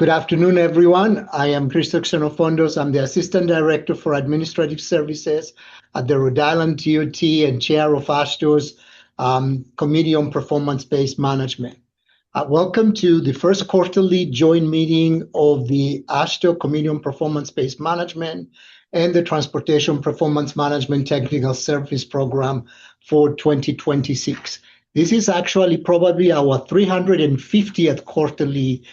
Good afternoon, everyone. I am Cristo Xenofondos. I'm the Assistant Director for Administrative Services at the Rhode Island DOT and Chair of AASHTO's Committee on Performance-Based Management. Welcome to the first quarterly joint meeting of the AASHTO Committee on Performance-Based Management and the Transportation Performance Management Technical Service Program for 2026. This is actually probably our 350th quarterly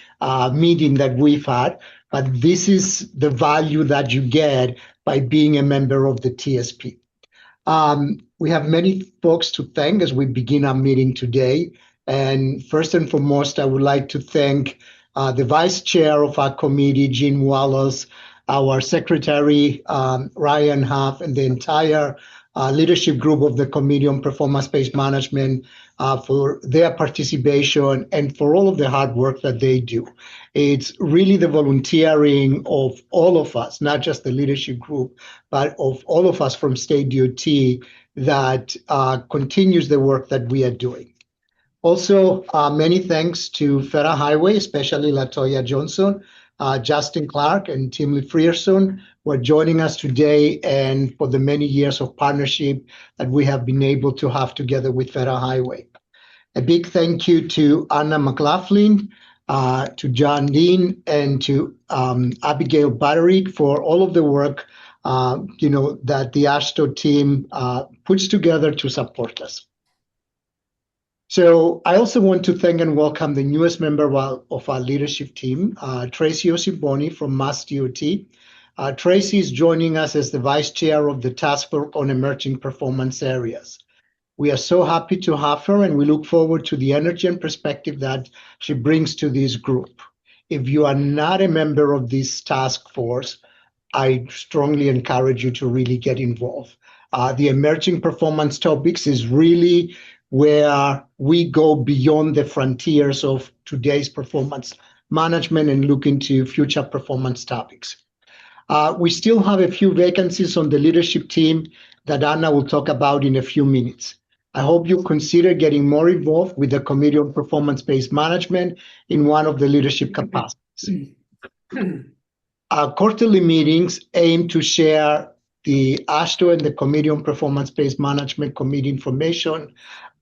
meeting that we've had, but this is the value that you get by being a member of the TSP. We have many folks to thank as we begin our meeting today. And first and foremost, I would like to thank the Vice Chair of our committee, Jean Wallace, our Secretary, Ryan Huff, and the entire leadership group of the Committee on Performance-Based Management for their participation and for all of the hard work that they do. It's really the volunteering of all of us, not just the leadership group, but of all of us from State DOT that continues the work that we are doing. Also, many thanks to Federal Highway, especially LaToya Johnson, Justin Clark, and Tim Lee Frierson, who are joining us today, and for the many years of partnership that we have been able to have together with Federal Highway. A big thank you to Anna McLaughlin, to John Dean, and to Abigail Batterick for all of the work that the AASHTO team puts together to support us. So I also want to thank and welcome the newest member of our leadership team, Tracy Osiboni from Mass DOT. Tracy is joining us as the Vice Chair of the Task Force on Emerging Performance Areas. We are so happy to have her, and we look forward to the energy and perspective that she brings to this group. If you are not a member of this task force, I strongly encourage you to really get involved. The emerging performance topics is really where we go beyond the frontiers of today's performance management and look into future performance topics. We still have a few vacancies on the leadership team that Anna will talk about in a few minutes. I hope you consider getting more involved with the Committee on Performance-Based Management in one of the leadership capacities. Our quarterly meetings aim to share the AASHTO and the Committee on Performance-Based Management Committee information,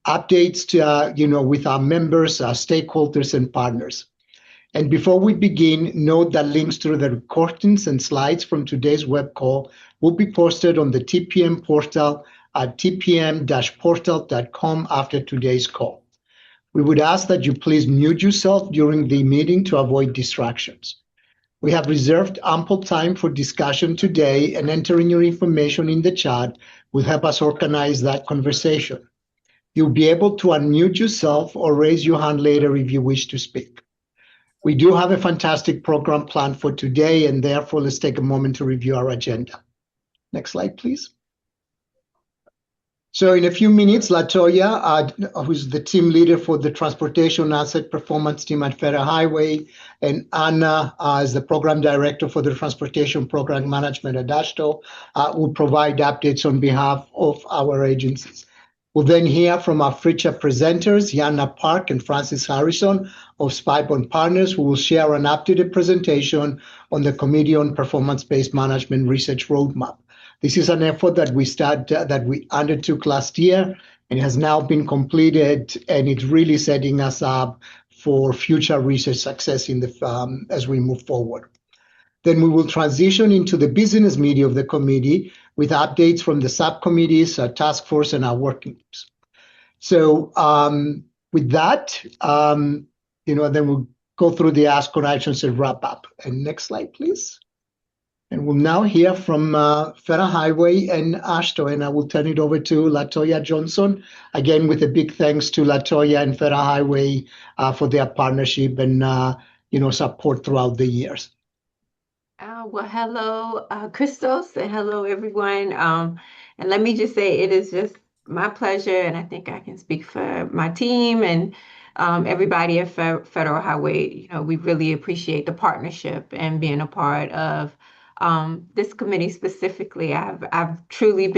updates to, with our members, our stakeholders, and partners. And before we begin, note that links to the recordings and slides from today's web call will be posted on the TPM portal at tpm-portal.com after today's call. We would ask that you please mute yourself during the meeting to avoid distractions. We have reserved ample time for discussion today, and entering your information in the chat will help us organize that conversation. You'll be able to unmute yourself or raise your hand later if you wish to speak. We do have a fantastic program planned for today, and therefore let's take a moment to review our agenda. Next slide, please. So in a few minutes, LaToya, who's the team leader for the Transportation Asset Performance Team at Federal Highway, and Anna, is the Program Director for the Transportation Program Management at AASHTO, will provide updates on behalf of our agencies. We'll then hear from our feature presenters, Yana Park and Francis Harrison of Spybond Partners, who will share an updated presentation on the Committee on Performance-Based Management Research Roadmap. This is an effort that we undertook last year and has now been completed, and it's really setting us up for future research success as we move forward. Then we will transition into the business meeting of the committee with updates from the subcommittees, our task force, and our working groups. So with that, then we'll go through the Ask on Actions and wrap up. And next slide, please. And we'll now hear from Federal Highway and AASHTO, and I will turn it over to LaToya Johnson, again with a big thanks to LaToya and Federal Highway for their partnership and support throughout the years. Well, hello, Christos, and hello, everyone. And let me just say, it is just my pleasure, and I think I can speak for my team and everybody at Federal Highway. We really appreciate the partnership and being a part of this committee specifically. I've truly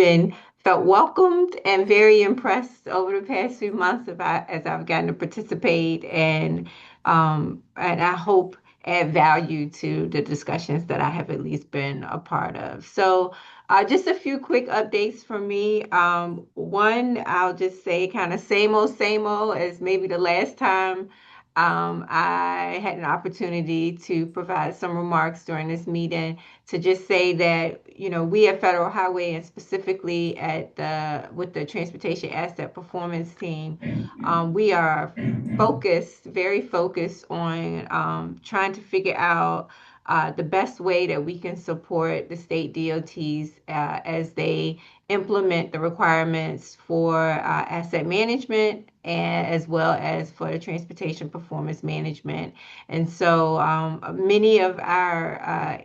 felt welcomed and very impressed over the past few months as I've gotten to participate, and I hope add value to the discussions that I have at least been a part of. So, just a few quick updates from me. One, I'll just say kind of same old as maybe the last time I had an opportunity to provide some remarks during this meeting to just say that, we at Federal Highway and specifically with the Transportation Asset Performance Team, we are focused, very focused on trying to figure out the best way that we can support the state DOTs as they implement the requirements for asset management and as well as for the transportation performance management. And so many of our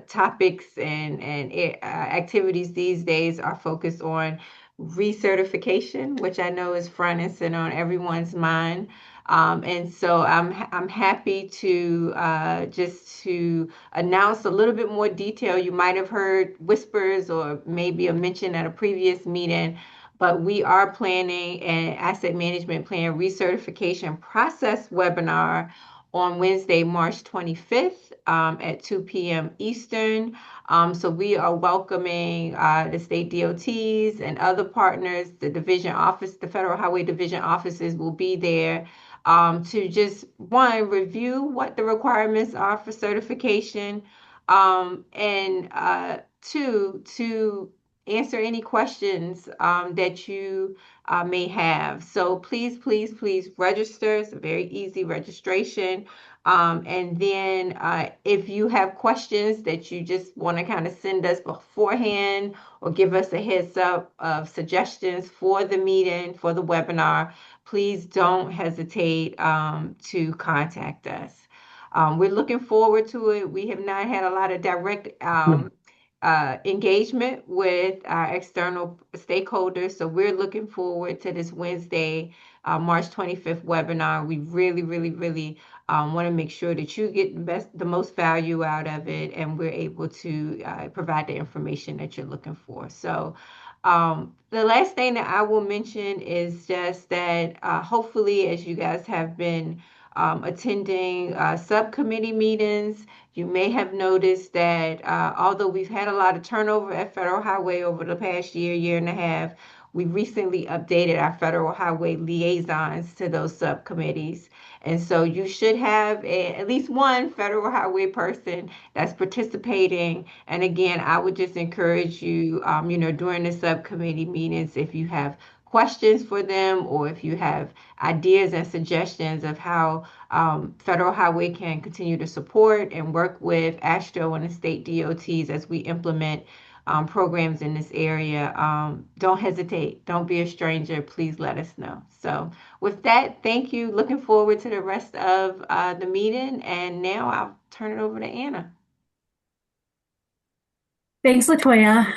topics and activities these days are focused on recertification, which I know is front and center on everyone's mind. And so I'm happy to just to announce a little bit more detail. You might have heard whispers or maybe a mention at a previous meeting, but we are planning an asset management plan recertification process webinar on Wednesday, March 25th at 2 p.m. Eastern. So we are welcoming the state DOTs and other partners. The Federal Highway Division offices will be there to just one, review what the requirements are for certification, and two, to answer any questions that you may have. So please register. It's a very easy registration. And then if you have questions that you just want to kind of send us beforehand or give us a heads up of suggestions for the meeting, for the webinar, please don't hesitate to contact us. We're looking forward to it. We have not had a lot of direct engagement with our external stakeholders. So we're looking forward to this Wednesday, March 25th webinar. We really want to make sure that you get the most value out of it, and we're able to provide the information that you're looking for. So the last thing that I will mention is just that hopefully, as you guys have been attending subcommittee meetings, you may have noticed that although we've had a lot of turnover at Federal Highway over the past year and a half, we recently updated our Federal Highway liaisons to those subcommittees. And so you should have at least one Federal Highway person that's participating. And again, I would just encourage you, during the subcommittee meetings, if you have questions for them or if you have ideas and suggestions of how Federal Highway can continue to support and work with AASHTO and the state DOTs as we implement programs in this area, don't hesitate. Don't be a stranger. Please let us know. So with that, thank you. Looking forward to the rest of the meeting. And now I'll turn it over to Anna. Thanks, Latoya.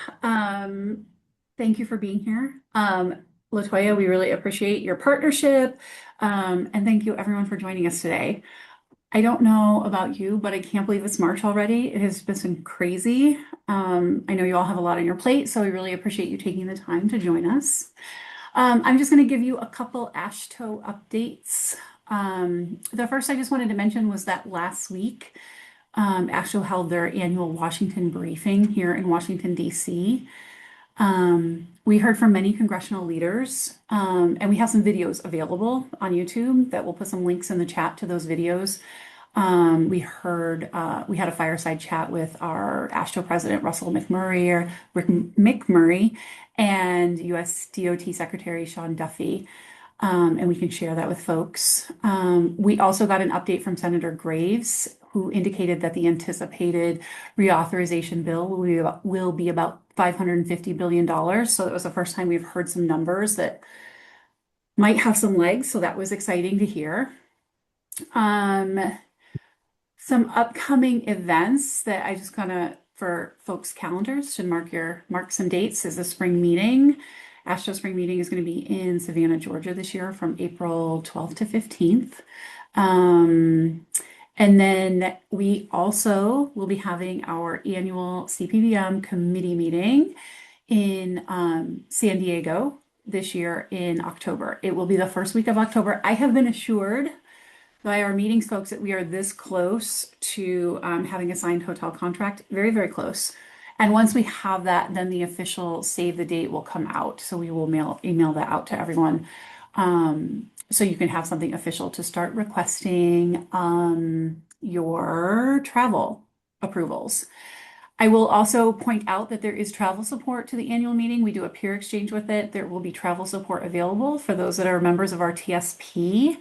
Thank you for being here. Latoya, we really appreciate your partnership. And thank you everyone for joining us today. I don't know about you, but I can't believe it's March already. It has been crazy. I know you all have a lot on your plate, so we really appreciate you taking the time to join us. I'm just going to give you a couple AASHTO updates. The first I just wanted to mention was that last week, AASHTO held their annual Washington briefing here in Washington, D.C. We heard from many congressional leaders, and we have some videos available on YouTube that we'll put some links in the chat to those videos. We had a fireside chat with our AASHTO president, Russell McMurray, and U.S. DOT Secretary Sean Duffy. And we can share that with folks. We also got an update from Senator Graves, who indicated that the anticipated reauthorization bill will be about $550 billion. So that was the first time we've heard some numbers that might have some legs. So that was exciting to hear. Some upcoming events that I just for folks' calendars to mark some dates is the spring meeting. AASHTO spring meeting is going to be in Savannah, Georgia this year from April 12th to 15th. And then we also will be having our annual CPBM committee meeting in San Diego this year in October. It will be the first week of October. I have been assured by our meetings, folks, that we are this close to having a signed hotel contract. Very, very close. And once we have that, then the official save the date will come out. So we will email that out to everyone. So you can have something official to start requesting your travel approvals. I will also point out that there is travel support to the annual meeting. We do a peer exchange with it. There will be travel support available for those that are members of our TSP.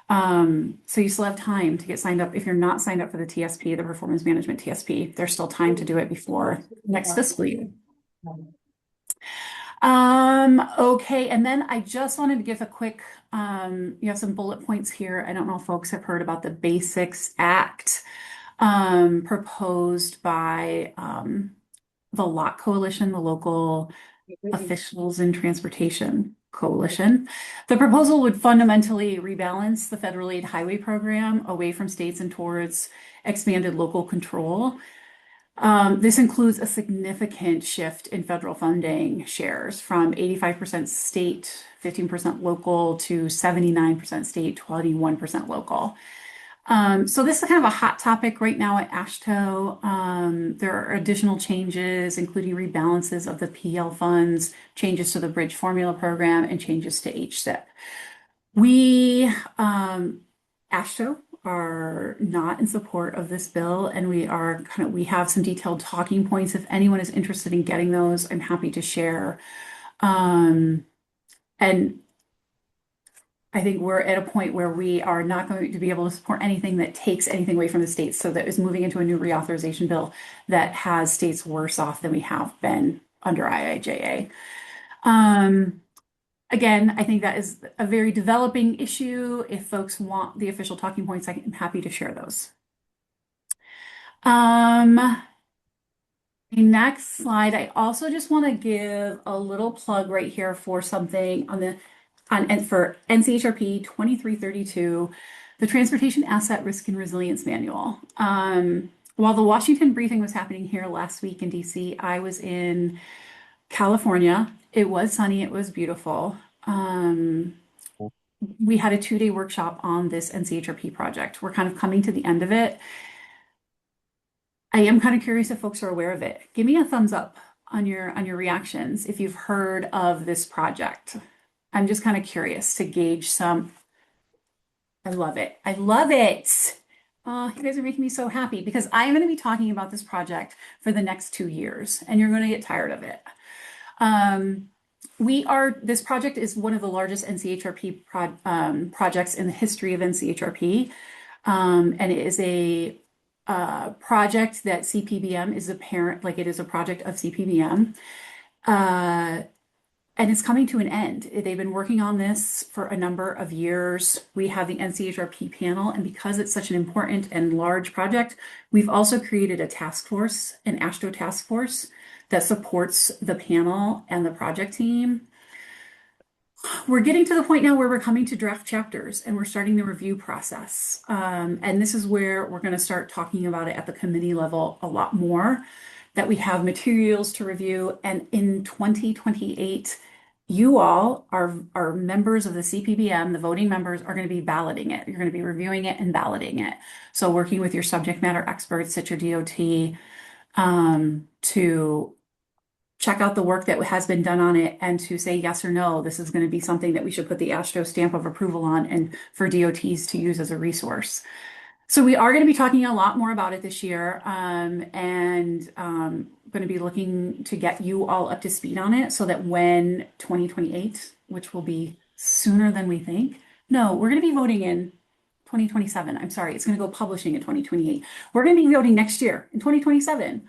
So you still have time to get signed up. If you're not signed up for the TSP, the Performance Management TSP, there's still time to do it before next fiscal year. Okay, and then I just wanted to give a quick, you have some bullet points here. I don't know if folks have heard about the Basics Act proposed by the LOT Coalition, the Local Officials in Transportation Coalition. The proposal would fundamentally rebalance the federal aid highway program away from states and towards expanded local control. This includes a significant shift in federal funding shares from 85% state, 15% local to 79% state, 21% local. So this is kind of a hot topic right now at AASHTO. There are additional changes, including rebalances of the PL funds, changes to the Bridge Formula Program, and changes to HSIP. We, AASHTO, are not in support of this bill, and we have some detailed talking points. If anyone is interested in getting those, I'm happy to share. And I think we're at a point where we are not going to be able to support anything that takes anything away from the states. So that is moving into a new reauthorization bill that has states worse off than we have been under IIJA. Again, I think that is a very developing issue. If folks want the official talking points, I'm happy to share those. The next slide, I also just want to give a little plug right here for something for NCHRP 2332, the Transportation Asset Risk and Resilience Manual. While the Washington briefing was happening here last week in DC, I was in California. It was sunny, it was beautiful. We had a 2-day workshop on this NCHRP project. We're kind of coming to the end of it. I am kind of curious if folks are aware of it. Give me a thumbs up on your reactions if you've heard of this project. I'm just kind of curious to gauge some. I love it. I love it. You guys are making me so happy because I'm going to be talking about this project for the next 2 years, and you're going to get tired of it. This project is one of the largest NCHRP projects in the history of NCHRP. And it is a project that CPBM is a parent, like it is a project of CPBM. And it's coming to an end. They've been working on this for a number of years. We have the NCHRP panel, and because it's such an important and large project, we've also created a task force, an AASHTO task force, that supports the panel and the project team. We're getting to the point now where we're coming to draft chapters and we're starting the review process. And this is where we're going to start talking about it at the committee level a lot more, that we have materials to review. And in 2028, you all are members of the CPBM, the voting members are going to be balloting it. You're going to be reviewing it and balloting it. So working with your subject matter experts at your DOT to check out the work that has been done on it and to say yes or no, this is going to be something that we should put the AASHTO stamp of approval on and for DOTs to use as a resource. So we are going to be talking a lot more about it this year, and going to be looking to get you all up to speed on it so that when 2028, which will be sooner than we think. No, we're going to be voting in 2027. I'm sorry, it's going to go publishing in 2028. We're going to be voting next year in 2027.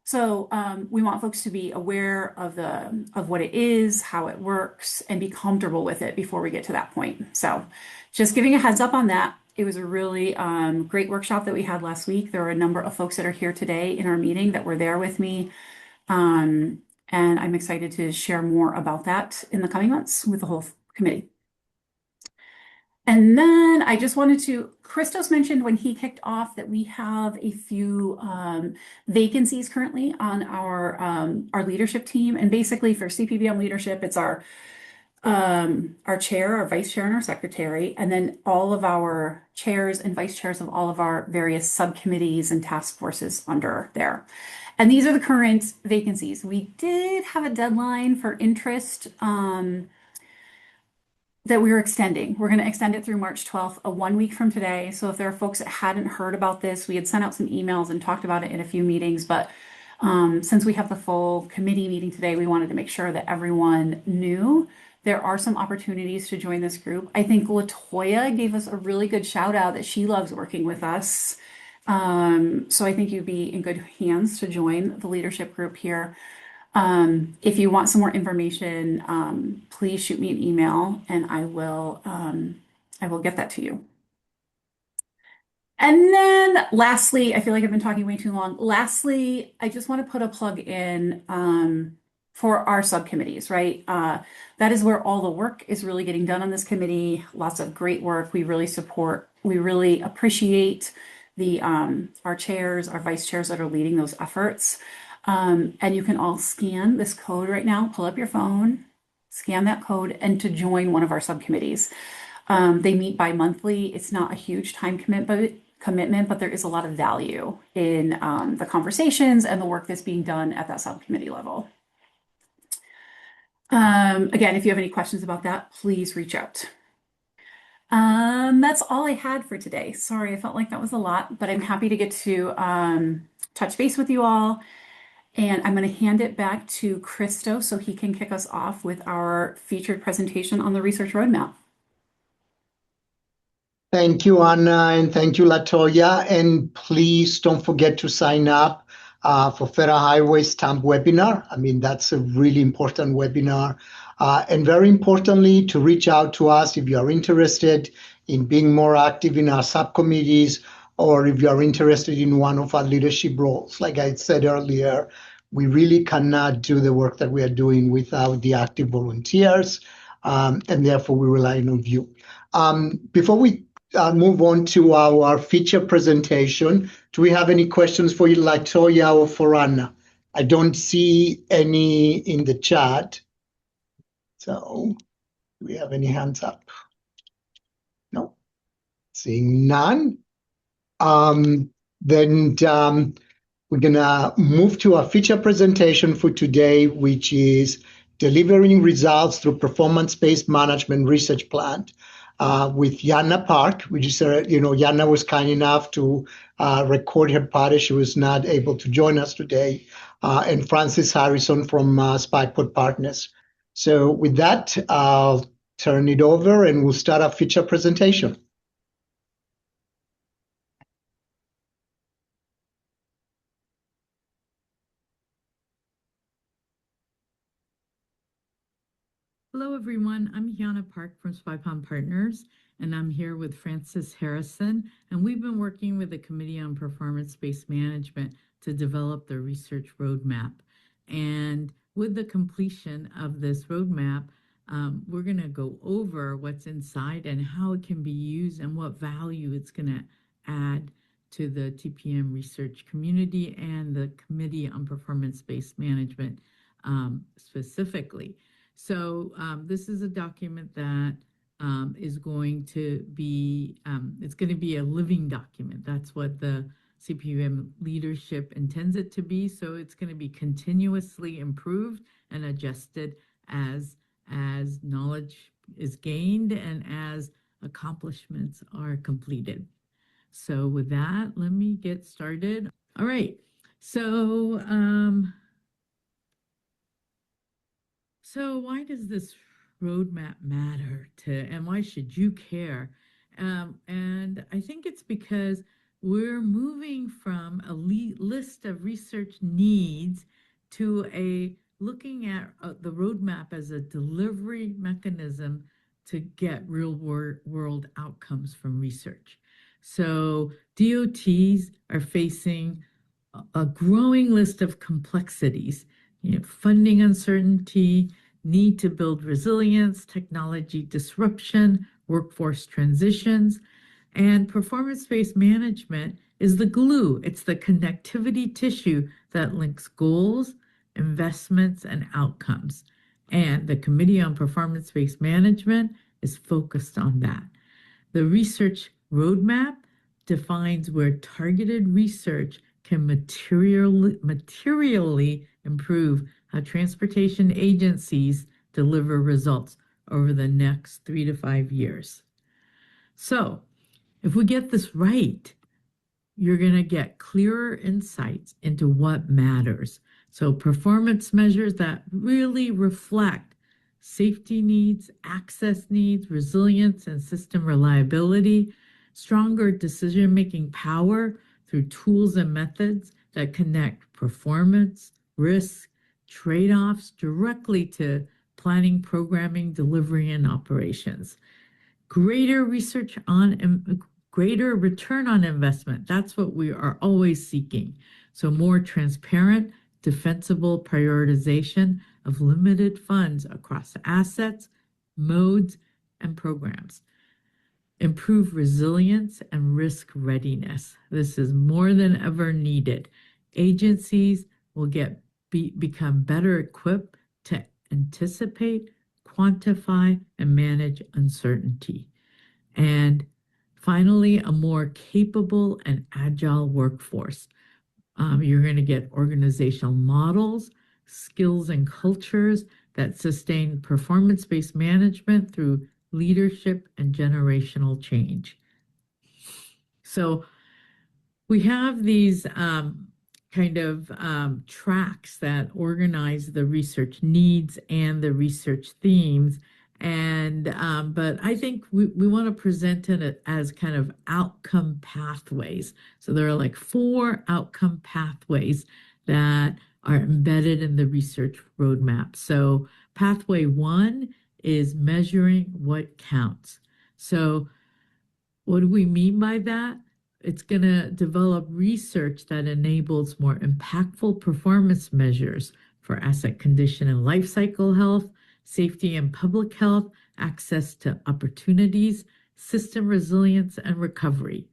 So we want folks to be aware of what it is, how it works, and be comfortable with it before we get to that point. So just giving a heads up on that. It was a really great workshop that we had last week. There are a number of folks that are here today in our meeting that were there with me. And I'm excited to share more about that in the coming months with the whole committee. And then I just wanted to, Christos mentioned when he kicked off that we have a few vacancies currently on our leadership team. And basically for CPBM leadership, it's our our chair, our vice chair, and our secretary, and then all of our chairs and vice chairs of all of our various subcommittees and task forces under there. And these are the current vacancies. We did have a deadline for interest that we were extending. We're going to extend it through March 12th, a 1 week from today. So if there are folks that hadn't heard about this, we had sent out some emails and talked about it in a few meetings, but since we have the full committee meeting today, we wanted to make sure that everyone knew there are some opportunities to join this group. I think Latoya gave us a really good shout out that she loves working with us. So I think you'd be in good hands to join the leadership group here. If you want some more information, please shoot me an email and I will get that to you. And then lastly, I feel like I've been talking way too long. Lastly, I just want to put a plug in for our subcommittees, right? That is where all the work is really getting done on this committee. Lots of great work. We really appreciate the our chairs, our vice chairs that are leading those efforts. And you can all scan this code right now, pull up your phone, scan that code, and to join one of our subcommittees. They meet bi-monthly. It's not a huge time commitment, but there is a lot of value in the conversations and the work that's being done at that subcommittee level. Again, if you have any questions about that, please reach out. That's all I had for today. Sorry, I felt like that was a lot, but I'm happy to get to touch base with you all. And I'm going to hand it back to Christo so he can kick us off with our featured presentation on the research roadmap. Thank you, Anna, and thank you, Latoya. And please don't forget to sign up for Federal Highway Stamp webinar. I mean, that's a really important webinar. And very importantly, to reach out to us if you are interested in being more active in our subcommittees, or if you are interested in one of our leadership roles. Like I said earlier, we really cannot do the work that we are doing without the active volunteers, and therefore we rely on you. Before we move on to our feature presentation, do we have any questions for you, Latoya or for Anna? I don't see any in the chat. So do we have any hands up? No, seeing none. Then we're gonna move to our feature presentation for today, which is delivering results through performance-based management research plan with Yana Park, which is, Yana was kind enough to record her part. She was not able to join us today, and Francis Harrison from Spikeport Partners. So with that, I'll turn it over and we'll start our feature presentation. Hello, everyone. I'm Yana Park from Spikeport Partners, and I'm here with Francis Harrison, and we've been working with the Committee on Performance-Based Management to develop the research roadmap. And with the completion of this roadmap, we're going to go over what's inside and how it can be used and what value it's going to add to the TPM research community and the Committee on Performance-Based Management specifically. So this is a document that is going to be, it's going to be a living document. That's what the CPBM leadership intends it to be. So it's going to be continuously improved and adjusted as knowledge is gained and as accomplishments are completed. So with that, let me get started. All right. So why does this roadmap matter and why should you care? And I think it's because we're moving from a list of research needs to looking at the roadmap as a delivery mechanism to get real world outcomes from research. So DOTs are facing a growing list of complexities, funding uncertainty, need to build resilience, technology disruption, workforce transitions, and performance-based management is the glue. It's the connectivity tissue that links goals, investments, and outcomes. And the Committee on Performance-Based Management is focused on that. The research roadmap defines where targeted research can materially improve how transportation agencies deliver results over the next 3 to 5 years. So, if we get this right, you're going to get clearer insights into what matters. So, performance measures that really reflect safety needs, access needs, resilience, and system reliability, stronger decision-making power through tools and methods that connect performance, risk, trade-offs directly to planning, programming, delivery, and operations. Greater return on investment. That's what we are always seeking. So more transparent, defensible prioritization of limited funds across assets, modes, and programs. Improve resilience and risk readiness. This is more than ever needed. Agencies will become better equipped to anticipate, quantify, and manage uncertainty. And finally, a more capable and agile workforce. You're going to get organizational models, skills, and cultures that sustain performance-based management through leadership and generational change. So we have these tracks that organize the research needs and the research themes. And but I think we want to present it as kind of outcome pathways. So there are like 4 outcome pathways that are embedded in the research roadmap. So pathway 1 is measuring what counts. So what do we mean by that? It's going to develop research that enables more impactful performance measures for asset condition and life cycle health, safety and public health, access to opportunities, system resilience, and recovery.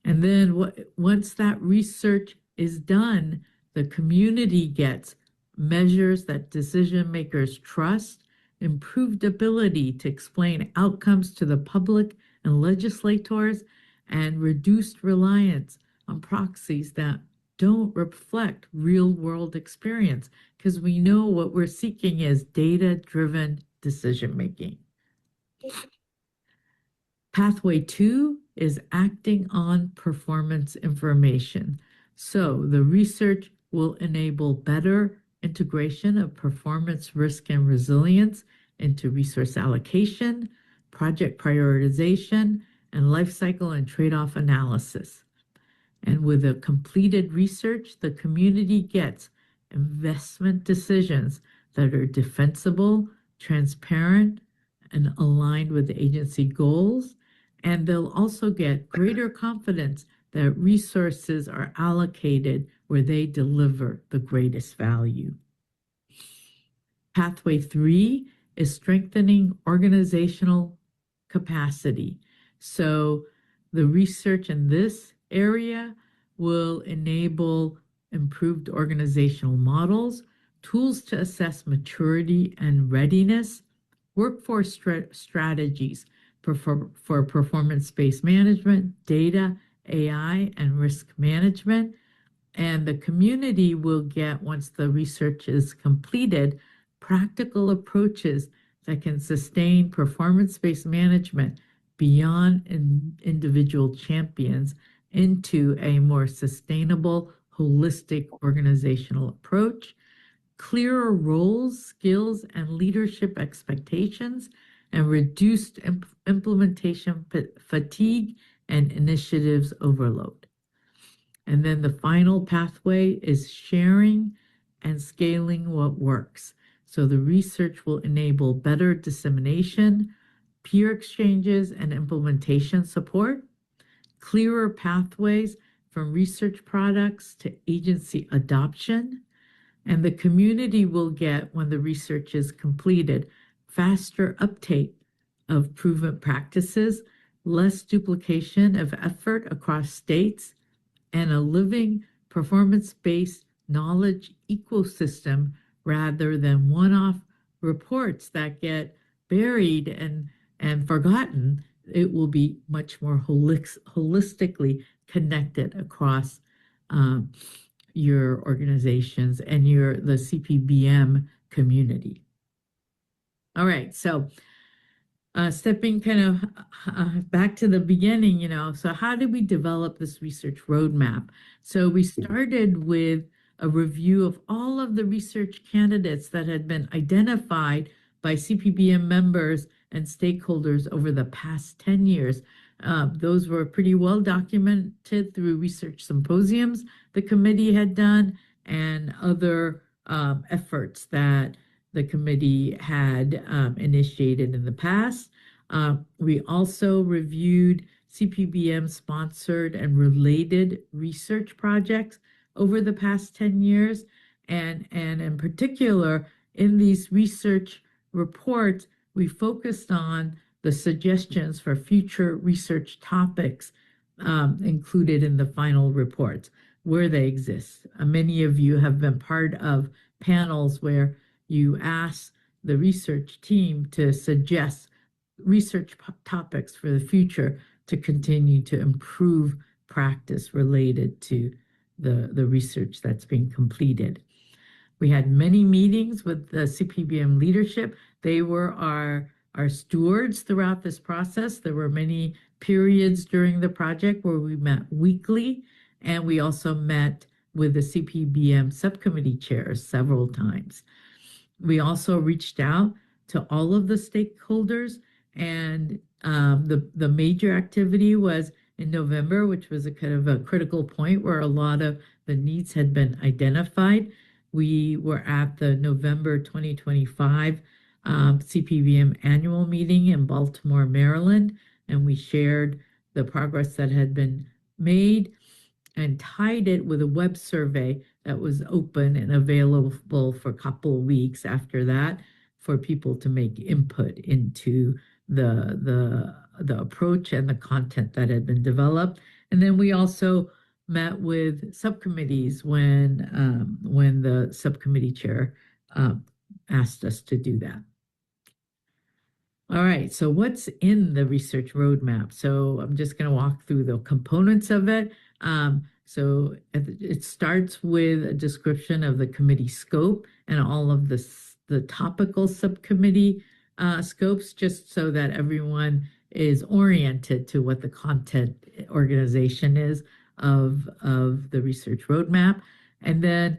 And then once that research is done, the community gets measures that decision makers trust, improved ability to explain outcomes to the public and legislators, and reduced reliance on proxies that don't reflect real-world experience, because we know what we're seeking is data-driven decision-making. Pathway 2 is acting on performance information. So the research will enable better integration of performance, risk, and resilience into resource allocation, project prioritization, and life cycle and trade-off analysis. And with a completed research, the community gets investment decisions that are defensible, transparent, and aligned with the agency goals. And they'll also get greater confidence that resources are allocated where they deliver the greatest value. Pathway 3 is strengthening organizational capacity. So the research in this area will enable improved organizational models, tools to assess maturity and readiness, workforce strategies for performance-based management, data, AI, and risk management. And the community will get, once the research is completed, practical approaches that can sustain performance-based management beyond individual champions into a more sustainable, holistic organizational approach, clearer roles, skills, and leadership expectations, and reduced implementation fatigue and initiatives overload. And then the final pathway is sharing and scaling what works. So the research will enable better dissemination, peer exchanges, and implementation support, clearer pathways from research products to agency adoption, and the community will get, when the research is completed, faster uptake of proven practices, less duplication of effort across states, and a living performance-based knowledge ecosystem rather than one-off reports that get buried and forgotten, it will be much more holistically connected across your organizations and the CPBM community. All right, so stepping kind of back to the beginning, so how did we develop this research roadmap? So we started with a review of all of the research candidates that had been identified by CPBM members and stakeholders over the past 10 years. Those were pretty well documented through research symposiums the committee had done and other efforts that the committee had initiated in the past. We also reviewed CPBM sponsored and related research projects over the past 10 years. And in particular, in these research reports, we focused on the suggestions for future research topics included in the final reports, where they exist. Many of you have been part of panels where you ask the research team to suggest research topics for the future to continue to improve practice related to the research that's being completed. We had many meetings with the CPBM leadership. They were our stewards throughout this process. There were many periods during the project where we met weekly, and we also met with the CPBM subcommittee chairs several times. We also reached out to all of the stakeholders, and the major activity was in November, which was a kind of a critical point where a lot of the needs had been identified. We were at the November 2025 CPBM annual meeting in Baltimore, Maryland, and we shared the progress that had been made and tied it with a web survey that was open and available for a couple of weeks after that for people to make input into the approach and the content that had been developed. And then we also met with subcommittees when the subcommittee chair asked us to do that. All right, so what's in the research roadmap? So I'm just going to walk through the components of it. So it starts with a description of the committee scope and all of the topical subcommittee scopes, just so that everyone is oriented to what the content organization is of the research roadmap. And then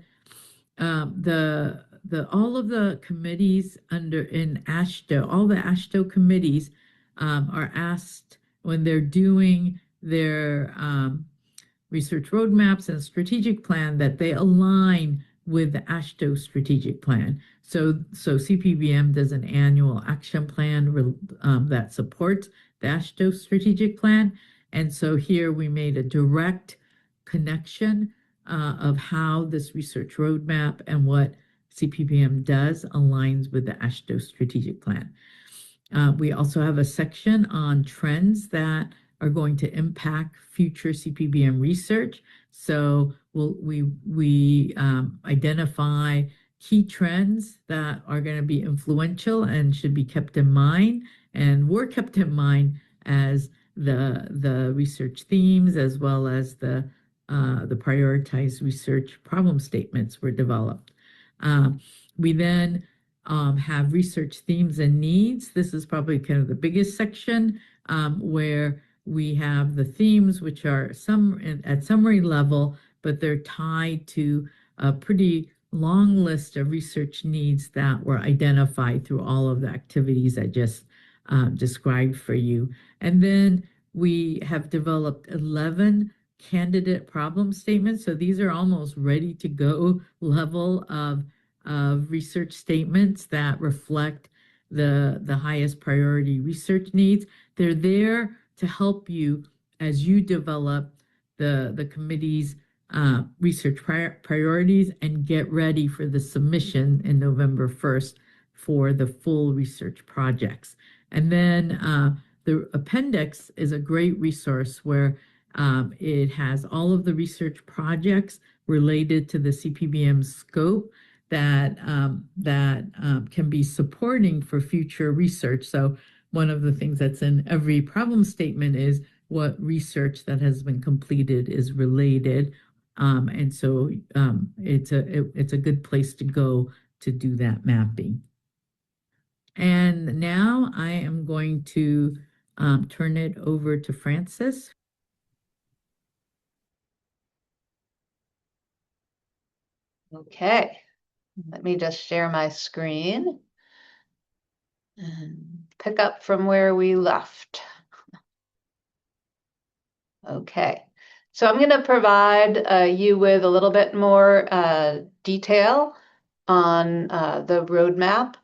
all of the committees in AASHTO, all the AASHTO committees are asked when they're doing their research roadmaps and strategic plan that they align with the AASHTO strategic plan. So CPBM does an annual action plan that supports the AASHTO strategic plan. And so here we made a direct connection of how this research roadmap and what CPBM does aligns with the AASHTO strategic plan. We also have a section on trends that are going to impact future CPBM research. So we identify key trends that are going to be influential and should be kept in mind, and were kept in mind as the research themes, as well as the prioritized research problem statements were developed. We then have research themes and needs. This is probably kind of the biggest section where we have the themes, which are at summary level, but they're tied to a pretty long list of research needs that were identified through all of the activities I just described for you. And then we have developed 11 candidate problem statements. So these are almost ready to go level of research statements that reflect the highest priority research needs. They're there to help you as you develop the committee's research priorities and get ready for the submission in November 1st for the full research projects. And then the appendix is a great resource where it has all of the research projects related to the CPBM scope that can be supporting for future research. So one of the things that's in every problem statement is what research that has been completed is related. And so it's a good place to go to do that mapping. And now I am going to turn it over to Francis. Okay, let me just share my screen and pick up from where we left. Okay, so I'm going to provide you with a little bit more detail on the roadmap.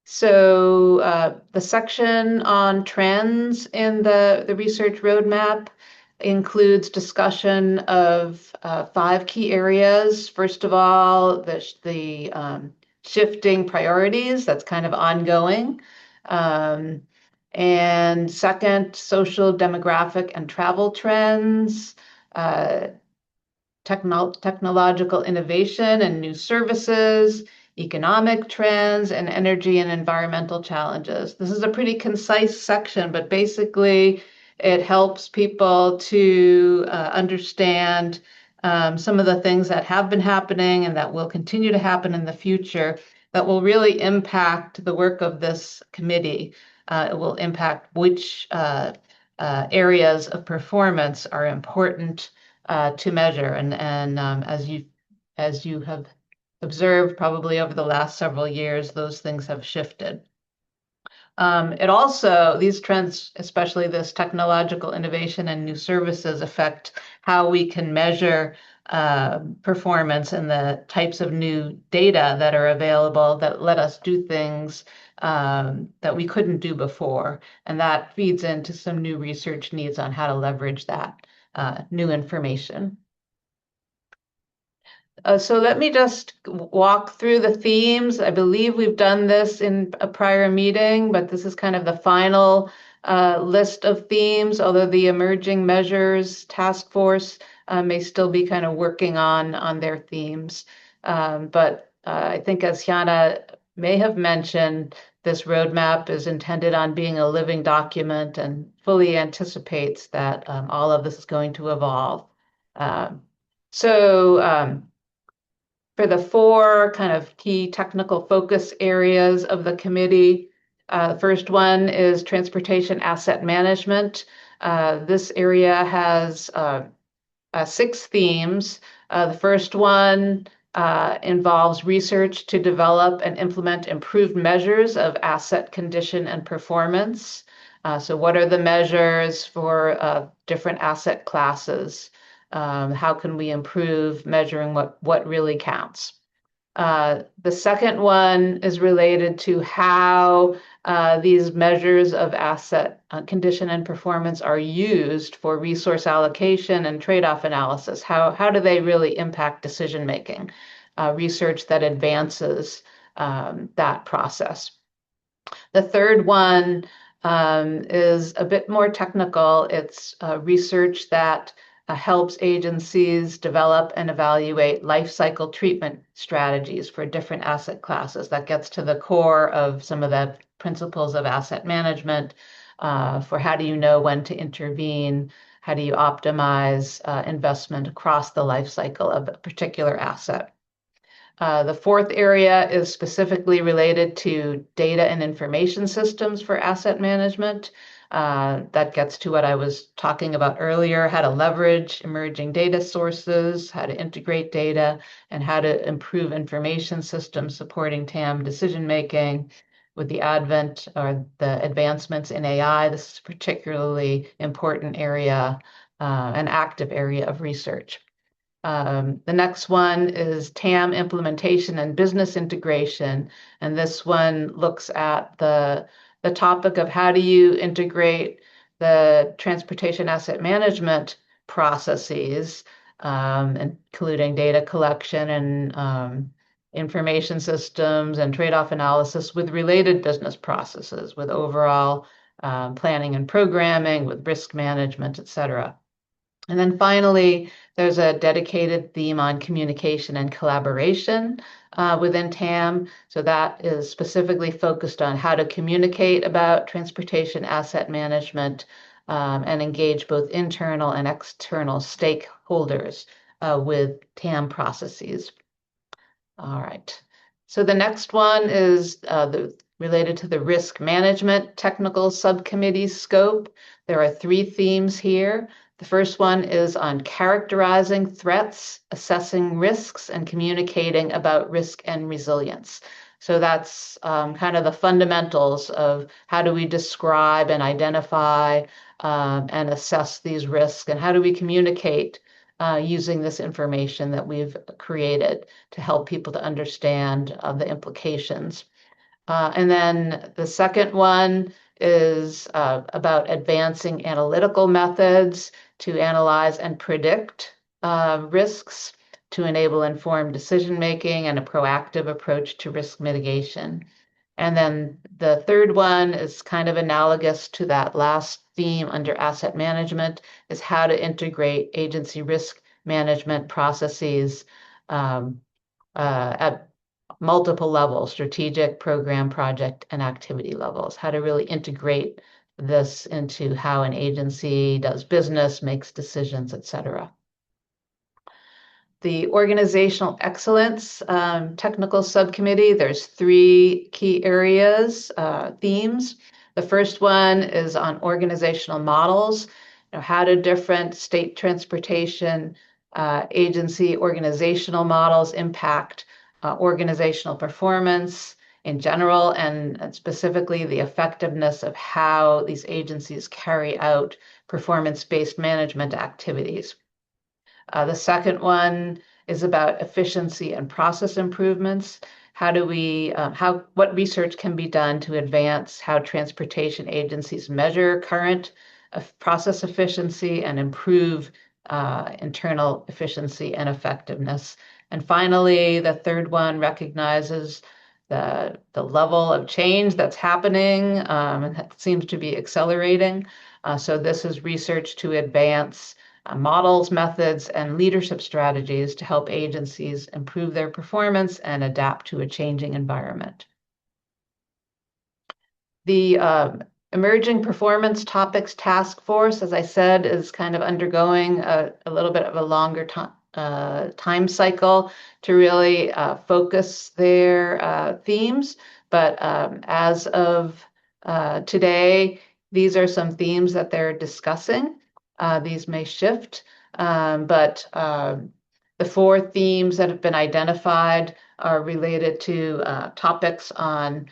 So the section on trends in the research roadmap includes discussion of 5 key areas. First of all, the shifting priorities, that's kind of ongoing. And second, social, demographic, and travel trends, technological innovation and new services, economic trends, and energy and environmental challenges. This is a pretty concise section, but basically it helps people to understand some of the things that have been happening and that will continue to happen in the future that will really impact the work of this committee. It will impact which areas of performance are important to measure. And as you have observed probably over the last several years, those things have shifted. It also, these trends, especially this technological innovation and new services, affect how we can measure performance and the types of new data that are available that let us do things that we couldn't do before. And that feeds into some new research needs on how to leverage that new information. So let me just walk through the themes. I believe we've done this in a prior meeting, but this is kind of the final list of themes, although the emerging measures task force may still be kind of working on their themes. But I think as Hyana may have mentioned, this roadmap is intended on being a living document and fully anticipates that all of this is going to evolve. For the 4 kind of key technical focus areas of the committee, the first one is transportation asset management. This area has 6 themes. The first one involves research to develop and implement improved measures of asset condition and performance. So what are the measures for different asset classes? How can we improve measuring what really counts? The second one is related to how these measures of asset condition and performance are used for resource allocation and trade-off analysis. How do they really impact decision-making? Research that advances that process. The third one is a bit more technical. It's research that helps agencies develop and evaluate life cycle treatment strategies for different asset classes. That gets to the core of some of the principles of asset management for how do you know when to intervene, how do you optimize investment across the life cycle of a particular asset. The fourth area is specifically related to data and information systems for asset management. That gets to what I was talking about earlier, how to leverage emerging data sources, how to integrate data, and how to improve information systems supporting TAM decision-making. With the advent or the advancements in AI, this is a particularly important area, an active area of research. The next one is TAM implementation and business integration. And this one looks at the topic of how do you integrate the transportation asset management processes, including data collection and information systems and trade-off analysis with related business processes, with overall planning and programming, with risk management, et cetera. And then finally, there's a dedicated theme on communication and collaboration within TAM. So that is specifically focused on how to communicate about transportation asset management and engage both internal and external stakeholders with TAM processes. All right. So the next one is related to the risk management technical subcommittee scope. There are 3 themes here. The first one is on characterizing threats, assessing risks, and communicating about risk and resilience. So that's kind of the fundamentals of how do we describe and identify and assess these risks, and how do we communicate using this information that we've created to help people to understand the implications. And then the second one is about advancing analytical methods to analyze and predict risks to enable informed decision-making and a proactive approach to risk mitigation. And then the third one is kind of analogous to that last theme under asset management, is how to integrate agency risk management processes at multiple levels, strategic, program, project, and activity levels, how to really integrate this into how an agency does business, makes decisions, et cetera. The organizational excellence technical subcommittee, there's 3 key areas, themes. The first one is on organizational models. How do different state transportation agency organizational models impact organizational performance in general, and specifically the effectiveness of how these agencies carry out performance-based management activities. The second one is about efficiency and process improvements. How do we, what research can be done to advance how transportation agencies measure current process efficiency and improve internal efficiency and effectiveness? And finally, the third one recognizes the level of change that's happening and that seems to be accelerating. So this is research to advance models, methods, and leadership strategies to help agencies improve their performance and adapt to a changing environment. The Emerging Performance Topics Task Force, as I said, is kind of undergoing a little bit of a longer time cycle to really focus their themes. But as of today, these are some themes that they're discussing. These may shift, but the 4 themes that have been identified are related to topics on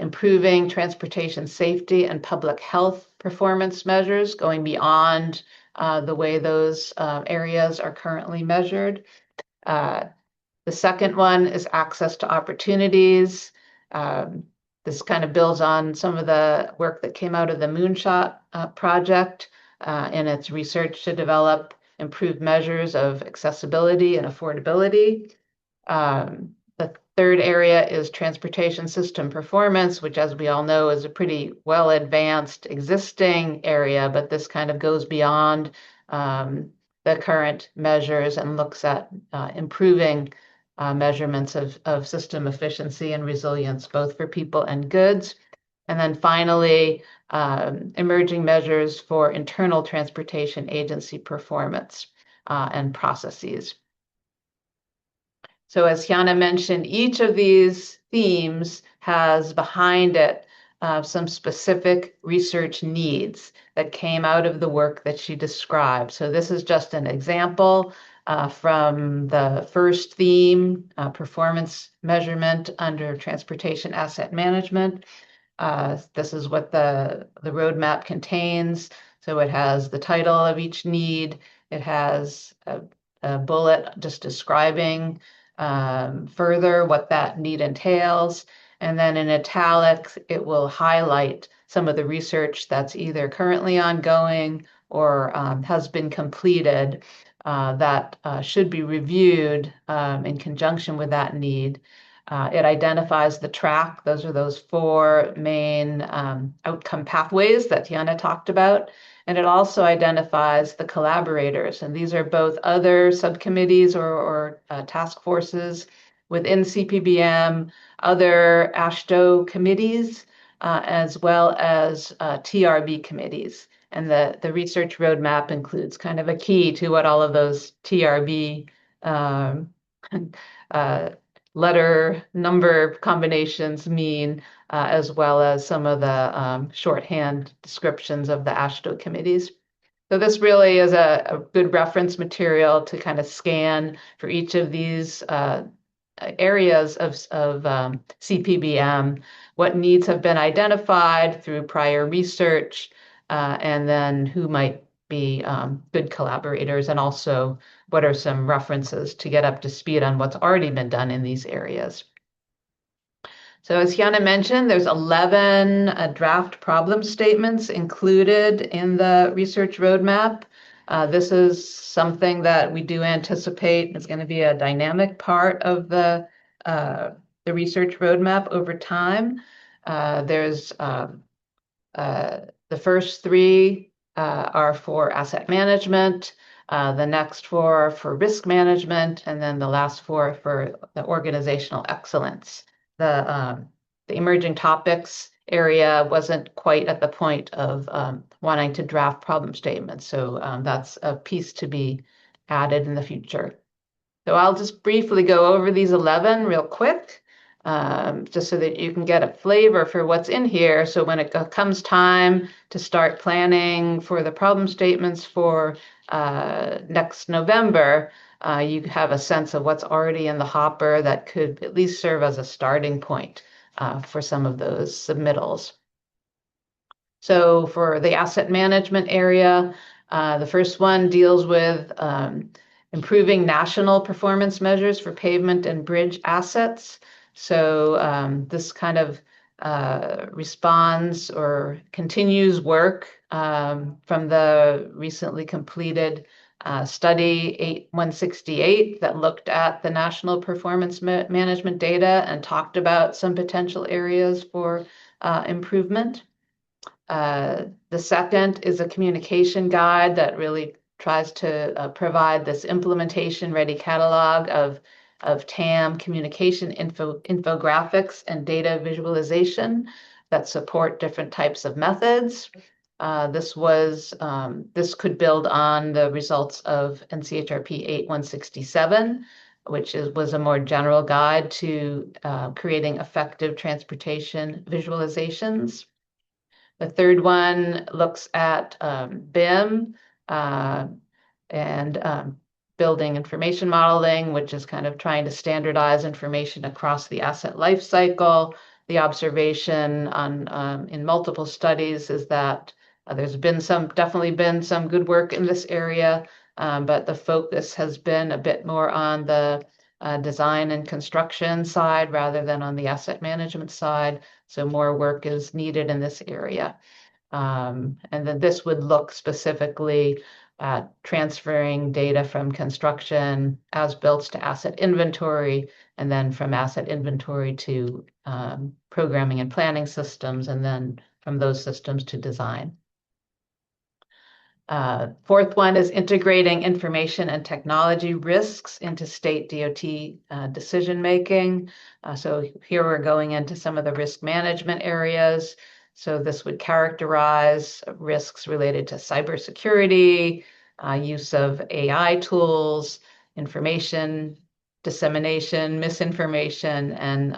improving transportation safety and public health performance measures, going beyond the way those areas are currently measured. The second one is access to opportunities. This kind of builds on some of the work that came out of the Moonshot project in its research to develop improved measures of accessibility and affordability. The third area is transportation system performance, which, as we all know, is a pretty well advanced existing area, but this kind of goes beyond the current measures and looks at improving measurements of system efficiency and resilience, both for people and goods. And then finally, emerging measures for internal transportation agency performance and processes. So as Hyana mentioned, each of these themes has behind it some specific research needs that came out of the work that she described. So this is just an example from the first theme, performance measurement under transportation asset management. This is what the roadmap contains. So it has the title of each need. It has a bullet just describing further what that need entails. And then in italics, it will highlight some of the research that's either currently ongoing or has been completed that should be reviewed in conjunction with that need. It identifies the track. Those are those 4 main outcome pathways that Tiana talked about. And it also identifies the collaborators. And these are both other subcommittees or task forces within CPBM, other AASHTO committees, as well as TRB committees. And the research roadmap includes kind of a key to what all of those TRB letter number combinations mean, as well as some of the shorthand descriptions of the AASHTO committees. So this really is a good reference material to kind of scan for each of these areas of CPBM, what needs have been identified through prior research, and then who might be good collaborators, and also what are some references to get up to speed on what's already been done in these areas. So as Hyana mentioned, there's 11 draft problem statements included in the research roadmap. This is something that we do anticipate is going to be a dynamic part of the research roadmap over time. There's the first 3 are for asset management, the next 4 are for risk management, and then the last 4 for the organizational excellence. The emerging topics area wasn't quite at the point of wanting to draft problem statements, so that's a piece to be added in the future. So I'll just briefly go over these 11 real quick, just so that you can get a flavor for what's in here. So when it comes time to start planning for the problem statements for next November, you have a sense of what's already in the hopper that could at least serve as a starting point for some of those submittals. So for the asset management area, the first one deals with improving national performance measures for pavement and bridge assets. So this kind of responds or continues work from the recently completed study 8168 that looked at the national performance management data and talked about some potential areas for improvement. The second is a communication guide that really tries to provide this implementation ready catalog of TAM communication infographics and data visualization that support different types of methods. This could build on the results of NCHRP 8167, which was a more general guide to creating effective transportation visualizations. The third one looks at BIM and building information modeling, which is kind of trying to standardize information across the asset life cycle. The observation on in multiple studies is that there's been definitely been some good work in this area, but the focus has been a bit more on the design and construction side rather than on the asset management side. So more work is needed in this area. And then this would look specifically at transferring data from construction as built to asset inventory, and then from asset inventory to programming and planning systems, and then from those systems to design. Fourth one is integrating information and technology risks into state DOT decision-making. So here we're going into some of the risk management areas. So this would characterize risks related to cybersecurity, use of AI tools, information dissemination, misinformation, and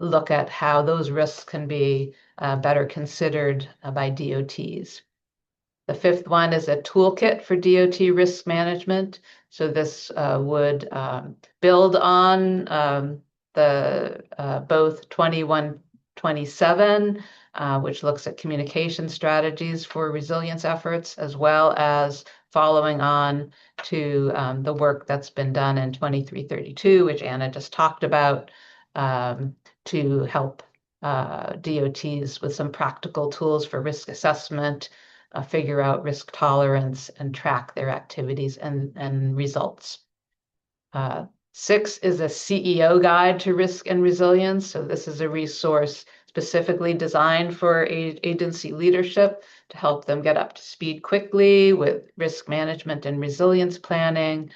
look at how those risks can be better considered by DOTs. The fifth one is a toolkit for DOT risk management. So this would build on the both 2127, which looks at communication strategies for resilience efforts, as well as following on to the work that's been done in 2332, which Anna just talked about, to help DOTs with some practical tools for risk assessment, figure out risk tolerance, and track their activities and results. 6 is a CEO guide to risk and resilience. So this is a resource specifically designed for agency leadership to help them get up to speed quickly with risk management and resilience planning,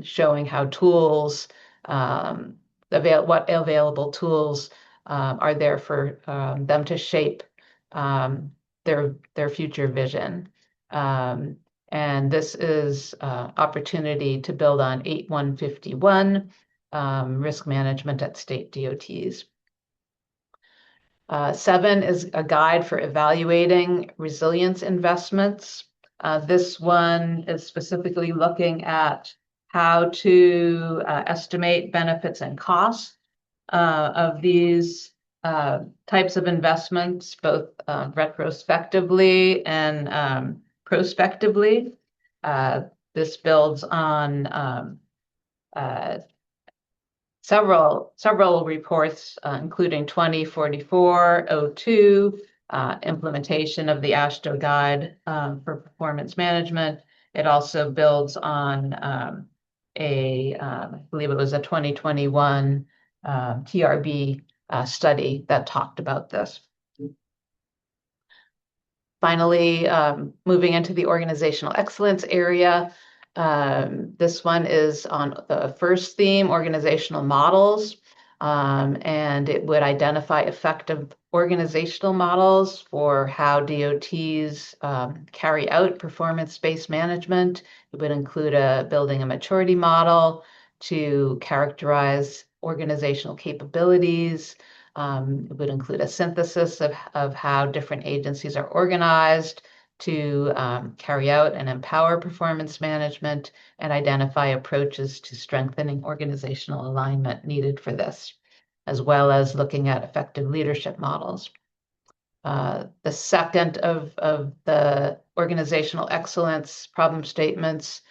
showing how tools, what available tools are there for them to shape their future vision. And this is opportunity to build on 8151, risk management at state DOTs. 7 is a guide for evaluating resilience investments. This one is specifically looking at how to estimate benefits and costs of these types of investments, both retrospectively and prospectively. This builds on several reports, including 2044-02, implementation of the AASHTO guide for performance management. It also builds on I believe it was a 2021 TRB study that talked about this. Finally, moving into the organizational excellence area, this one is on the first theme, organizational models, and it would identify effective organizational models for how DOTs carry out performance-based management. It would include building a maturity model to characterize organizational capabilities. It would include a synthesis of how different agencies are organized to carry out and empower performance management and identify approaches to strengthening organizational alignment needed for this, as well as looking at effective leadership models. The second of the organizational excellence problem statements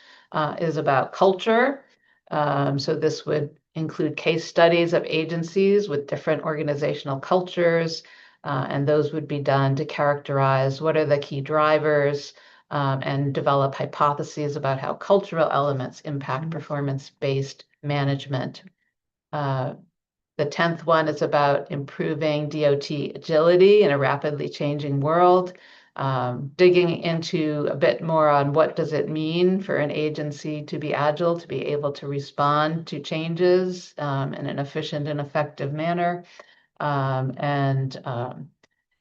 is about culture. So this would include case studies of agencies with different organizational cultures, and those would be done to characterize what are the key drivers and develop hypotheses about how cultural elements impact performance-based management. The 10th one is about improving DOT agility in a rapidly changing world, digging into a bit more on what does it mean for an agency to be agile, to be able to respond to changes in an efficient and effective manner, and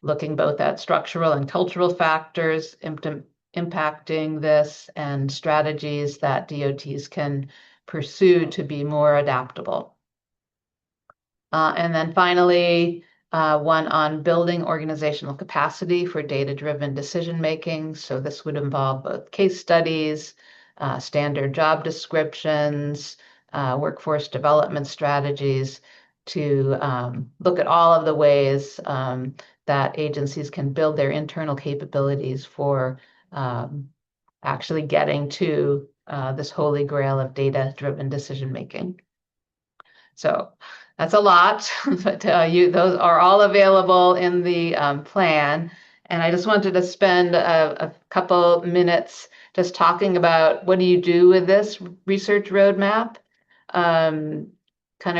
looking both at structural and cultural factors impacting this and strategies that DOTs can pursue to be more adaptable. And then finally, one on building organizational capacity for data-driven decision-making. So this would involve both case studies, standard job descriptions, workforce development strategies to look at all of the ways that agencies can build their internal capabilities for actually getting to this holy grail of data-driven decision-making. So that's a lot, but those are all available in the plan. And I just wanted to spend a couple minutes just talking about what do you do with this research roadmap.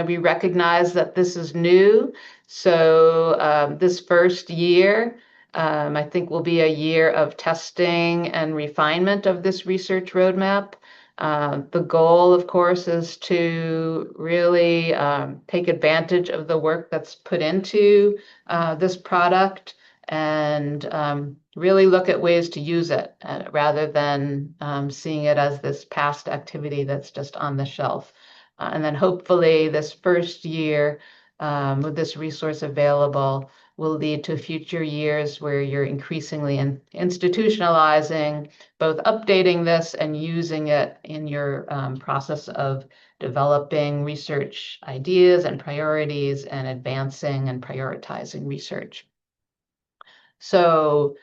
We recognize that this is new. So this first year, I think will be a year of testing and refinement of this research roadmap. The goal, of course, is to really take advantage of the work that's put into this product and really look at ways to use it rather than seeing it as this past activity that's just on the shelf. And then hopefully this first year with this resource available will lead to future years where you're increasingly institutionalizing, both updating this and using it in your process of developing research ideas and priorities and advancing and prioritizing research. So,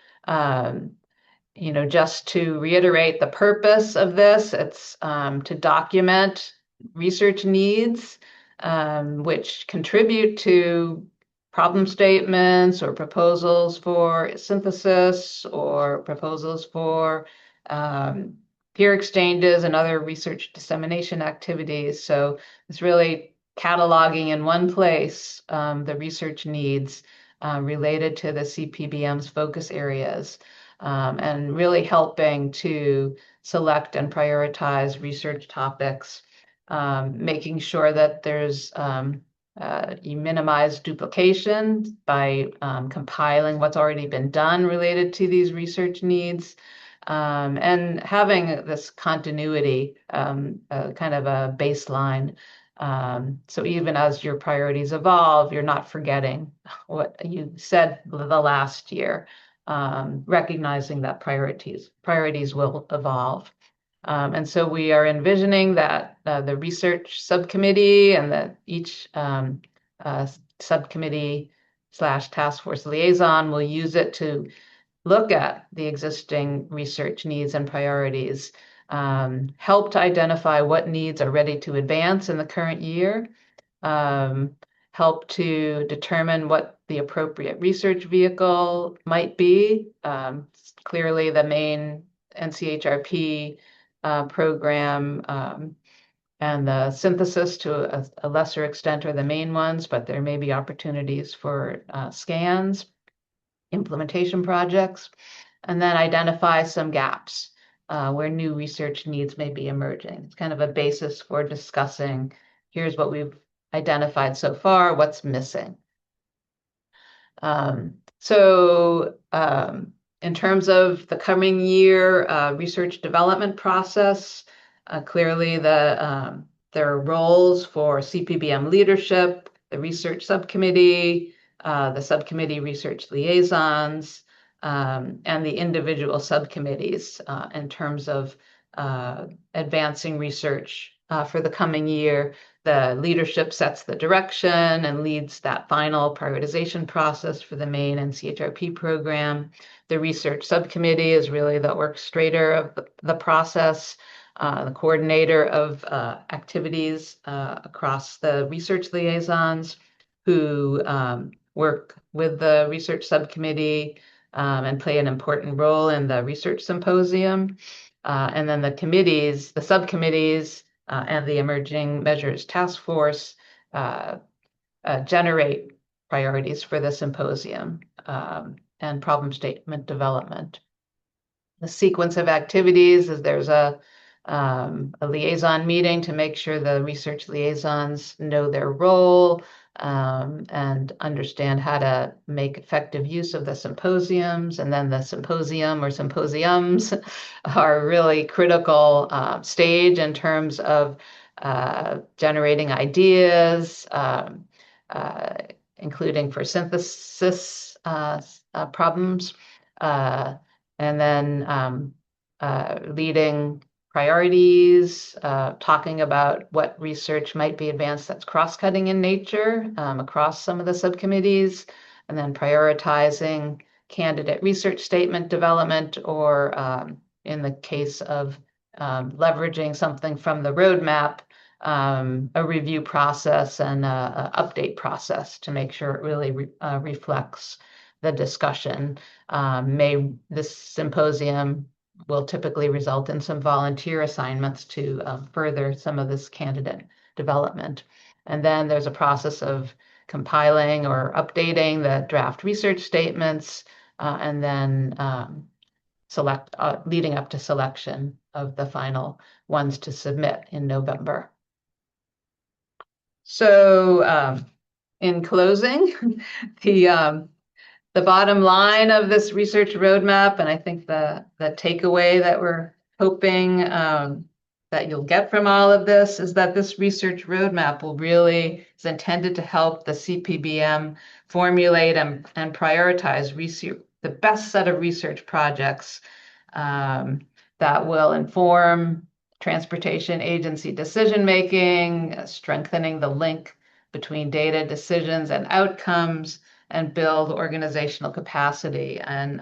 just to reiterate the purpose of this, it's to document research needs, which contribute to problem statements or proposals for synthesis or proposals for peer exchanges and other research dissemination activities. So it's really cataloging in one place the research needs related to the CPBM's focus areas, and really helping to select and prioritize research topics, making sure that there's you minimize duplication by compiling what's already been done related to these research needs, and having this continuity, kind of a baseline. So even as your priorities evolve, you're not forgetting what you said the last year, recognizing that priorities will evolve. And so we are envisioning that the research subcommittee and that each subcommittee / task force liaison will use it to look at the existing research needs and priorities, help to identify what needs are ready to advance in the current year, help to determine what the appropriate research vehicle might be. Clearly, the main NCHRP program and the synthesis to a lesser extent are the main ones, but there may be opportunities for scans, implementation projects, and then identify some gaps where new research needs may be emerging. It's kind of a basis for discussing, here's what we've identified so far, what's missing. In terms of the coming year research development process, clearly there are roles for CPBM leadership, the research subcommittee, the subcommittee research liaisons, and the individual subcommittees in terms of advancing research for the coming year. The leadership sets the direction and leads that final prioritization process for the main NCHRP program. The research subcommittee is really the orchestrator of the process, the coordinator of activities across the research liaisons who work with the research subcommittee and play an important role in the research symposium. And then the subcommittees, and the Emerging Measures Task Force generate priorities for the symposium and problem statement development. The sequence of activities is there's a liaison meeting to make sure the research liaisons know their role and understand how to make effective use of the symposiums. And then the symposium or symposiums are a really critical stage in terms of generating ideas, including for synthesis problems, and then leading priorities, talking about what research might be advanced that's cross-cutting in nature across some of the subcommittees, and then prioritizing candidate research statement development, or in the case of leveraging something from the roadmap, a review process and an update process to make sure it really reflects the discussion. This symposium will typically result in some volunteer assignments to further some of this candidate development. And then there's a process of compiling or updating the draft research statements, and then leading up to selection of the final ones to submit in November. So in closing, the bottom line of this research roadmap, and I think the takeaway that we're hoping that you'll get from all of this, is that this research roadmap is intended to help the CPBM formulate and prioritize the best set of research projects that will inform transportation agency decision-making, strengthening the link between data, decisions, and outcomes, and build organizational capacity. And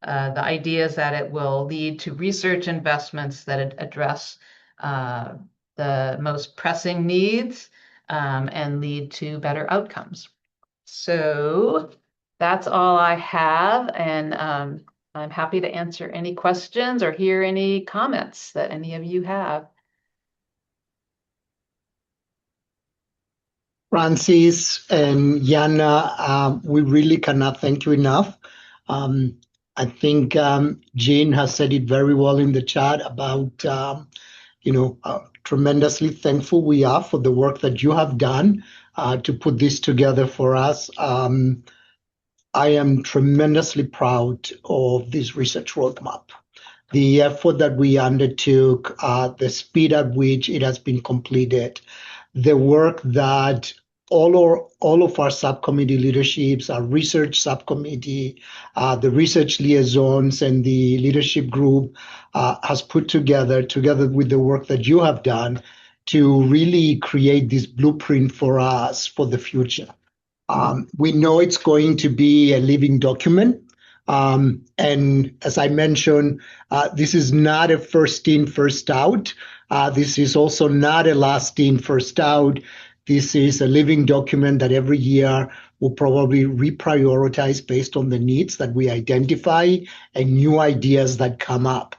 the idea is that it will lead to research investments that address the most pressing needs and lead to better outcomes. So that's all I have. And I'm happy to answer any questions or hear any comments that any of you have. Francis and Yana, we really cannot thank you enough. I think Jane has said it very well in the chat about, tremendously thankful we are for the work that you have done to put this together for us. I am tremendously proud of this research roadmap. The effort that we undertook, the speed at which it has been completed, the work that all of our subcommittee leaderships, our research subcommittee, the research liaisons, and the leadership group has put together with the work that you have done to really create this blueprint for us for the future. We know it's going to be a living document. And as I mentioned, this is not a first in, first out. This is also not a last in, first out. This is a living document that every year will probably reprioritize based on the needs that we identify and new ideas that come up.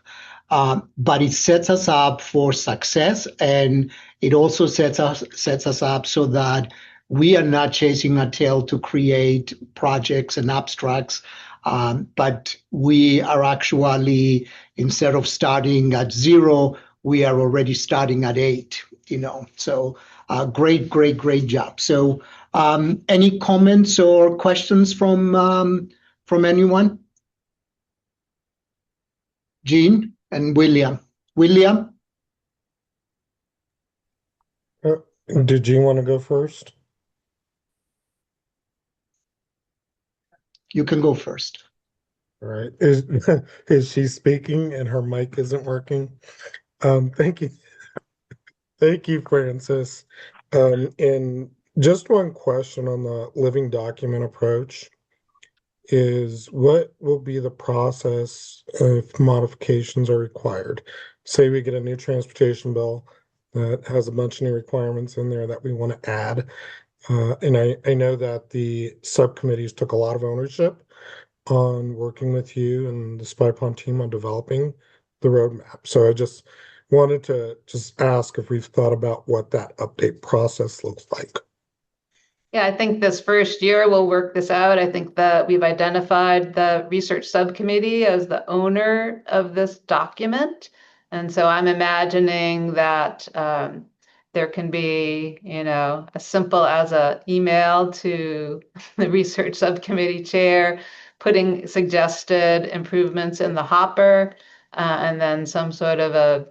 But it sets us up for success, and it also sets us up so that we are not chasing our tail to create projects and abstracts, but we are actually, instead of starting at 0, we are already starting at 8. So great job. So any comments or questions from anyone? Jean and William. William, Did you want to go first? you can go first. All right. Is she speaking and her mic isn't working? Thank you. Thank you, Francis. And just one question on the living document approach is what will be the process if modifications are required? Say we get a new transportation bill that has a bunch of new requirements in there that we want to add. And I know that the subcommittees took a lot of ownership on working with you and the SpyPond team on developing the roadmap. So I just wanted to just ask if we've thought about what that update process looks like. Yeah, I think this first year we'll work this out. I think that we've identified the research subcommittee as the owner of this document. And so I'm imagining that there can be, as simple as an email to the research subcommittee chair, putting suggested improvements in the hopper, and then some sort of a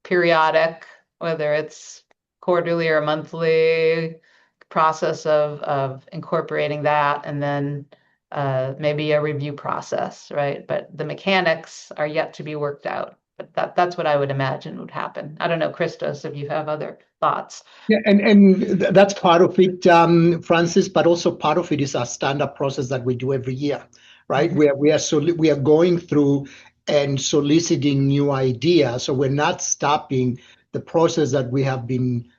periodic, whether it's quarterly or monthly, process of incorporating that, and then maybe a review process, right? But the mechanics are yet to be worked out. But that's what I would imagine would happen. I don't know, Christos, if you have other thoughts. Yeah, and that's part of it, Francis. But also part of it is our standard process that we do every year, right? Mm-hmm. We are going through and soliciting new ideas. So we're not stopping the process that we have been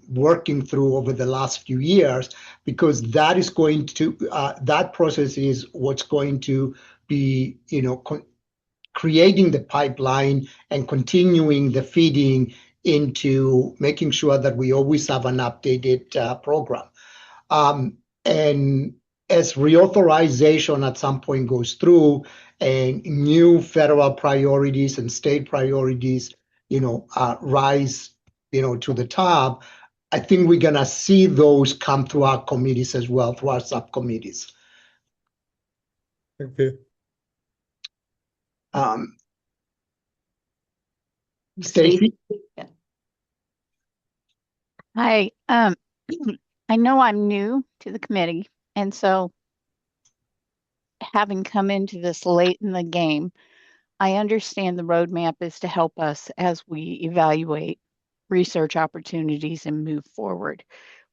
working through over the last few years, because that is going to that process is what's going to be, creating the pipeline and continuing the feeding into making sure that we always have an updated program. And as reauthorization at some point goes through and new federal priorities and state priorities, rise, to the top, I think we're going to see those come through our committees as well, through our subcommittees. Thank you. Stacy? Yeah. Hi, I know I'm new to the committee, and so having come into this late in the game, I understand the roadmap is to help us as we evaluate research opportunities and move forward.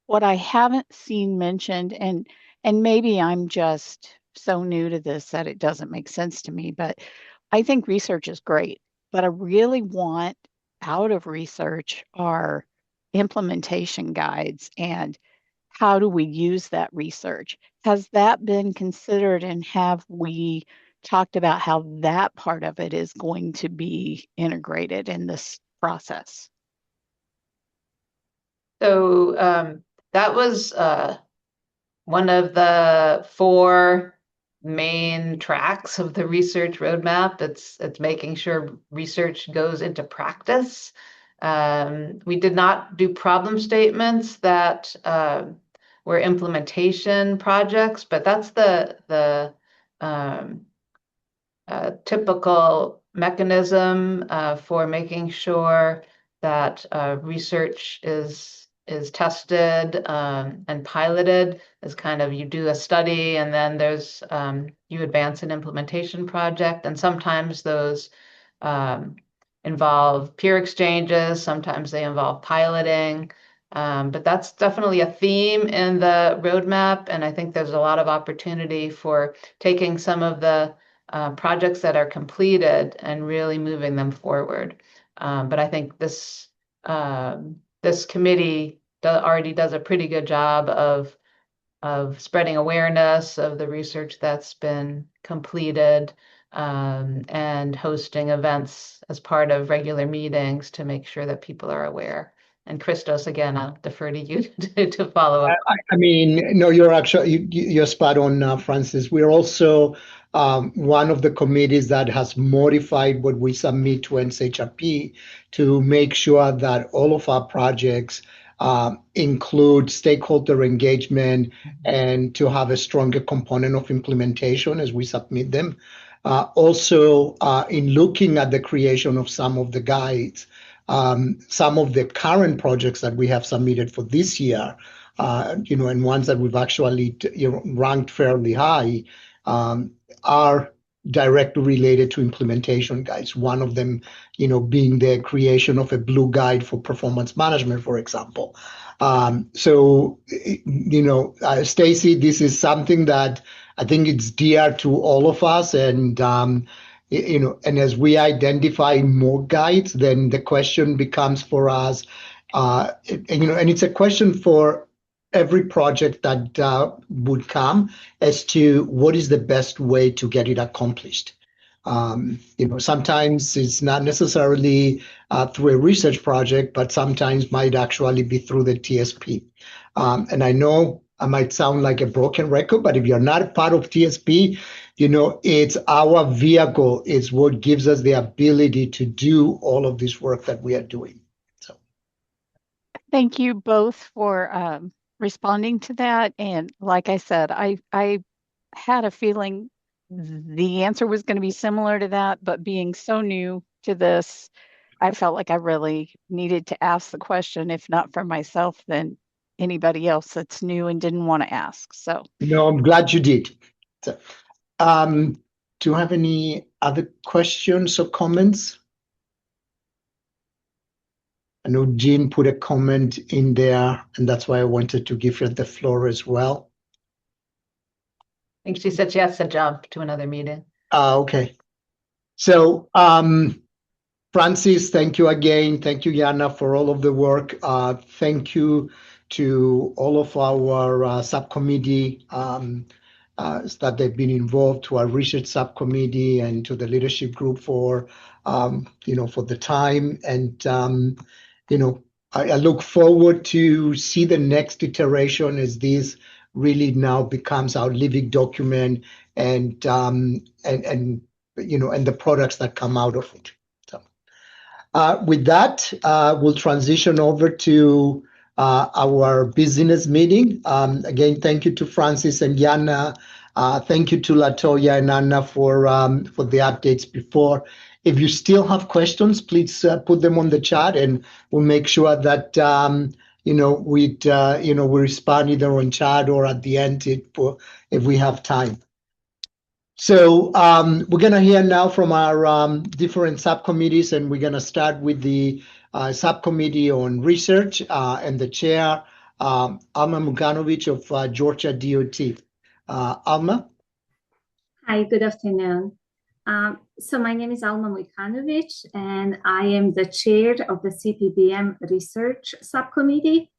What I haven't seen mentioned, and maybe I'm just so new to this that it doesn't make sense to me, but I think research is great, but I really want out of research are implementation guides and how do we use that research? Has that been considered, and have we talked about how that part of it is going to be integrated in this process? So that was one of the 4 main tracks of the research roadmap. It's making sure research goes into practice. We did not do problem statements that were implementation projects, but that's the typical mechanism for making sure that research is tested and piloted. Is kind of, you do a study and then there's you advance an implementation project, and sometimes those involve peer exchanges, sometimes they involve piloting. But that's definitely a theme in the roadmap, and I think there's a lot of opportunity for taking some of the projects that are completed and really moving them forward. But I think this committee already does a pretty good job of spreading awareness of the research that's been completed, and hosting events as part of regular meetings to make sure that people are aware. And Christos, again, I'll defer to you to follow up. I mean, no, you're spot on, Francis. We're also one of the committees that has modified what we submit to NSHRP to make sure that all of our projects include stakeholder engagement and to have a stronger component of implementation as we submit them. Also, in looking at the creation of some of the guides, some of the current projects that we have submitted for this year, and ones that we've actually ranked fairly high, are directly related to implementation guides. One of them, being the creation of a blue guide for performance management, for example. So, Stacy, this is something that I think it's dear to all of us, and and as we identify more guides, then the question becomes for us, and it's a question for every project that would come as to what is the best way to get it accomplished. Sometimes it's not necessarily through a research project, but sometimes might actually be through the TSP. And I know I might sound like a broken record, but if you're not a part of TSP, it's our vehicle, it's what gives us the ability to do all of this work that we are doing. So, thank you both for responding to that. And like I said, I had a feeling the answer was going to be similar to that, but being so new to this, I felt like I really needed to ask the question, if not for myself, then anybody else that's new and didn't want to ask. So, I'm glad you did. So, do you have any other questions or comments? I know Jean put a comment in there, and that's why I wanted to give her the floor as well. I think she said she has to jump to another meeting. Okay. So, Francis, thank you again. Thank you, Yana, for all of the work. Thank you to all of our subcommittee that they've been involved, to our research subcommittee and to the leadership group for the time. And, I look forward to see the next iteration as this really now becomes our living document and the products that come out of it. So, with that, we'll transition over to our business meeting. Again, thank you to Francis and Yana. Thank you to Latoya and Anna for the updates before. If you still have questions, please put them on the chat, and we'll make sure that we respond either on chat or at the end if we have time. So we're going to hear now from our different subcommittees, and we're going to start with the subcommittee on research and the chair, Alma Muganovic of Georgia DOT. Alma? Hi, good afternoon. So my name is Alma Mujanovic, and I am the chair of the CPBM Research Subcommittee.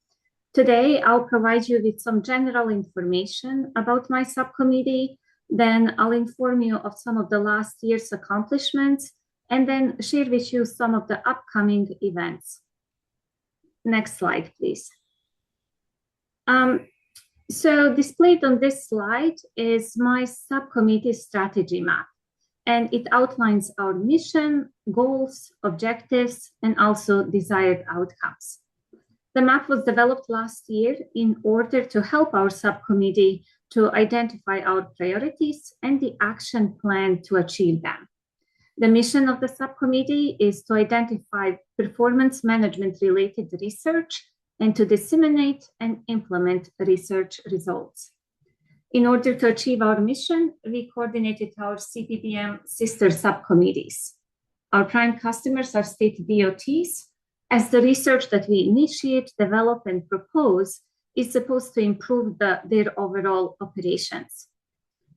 Today, I'll provide you with some general information about my subcommittee, Then I'll inform you of some of the last year's accomplishments and then share with you some of the upcoming events. Next slide, please. So displayed on this slide is my subcommittee strategy map, and it outlines our mission, goals, objectives, and also desired outcomes. The map was developed last year in order to help our subcommittee to identify our priorities and the action plan to achieve them. The mission of the subcommittee is to identify performance management related research and to disseminate and implement research results. In order to achieve our mission, we coordinated our CPBM sister subcommittees. Our prime customers are state DOTs, as the research that we initiate, develop, and propose is supposed to improve their overall operations.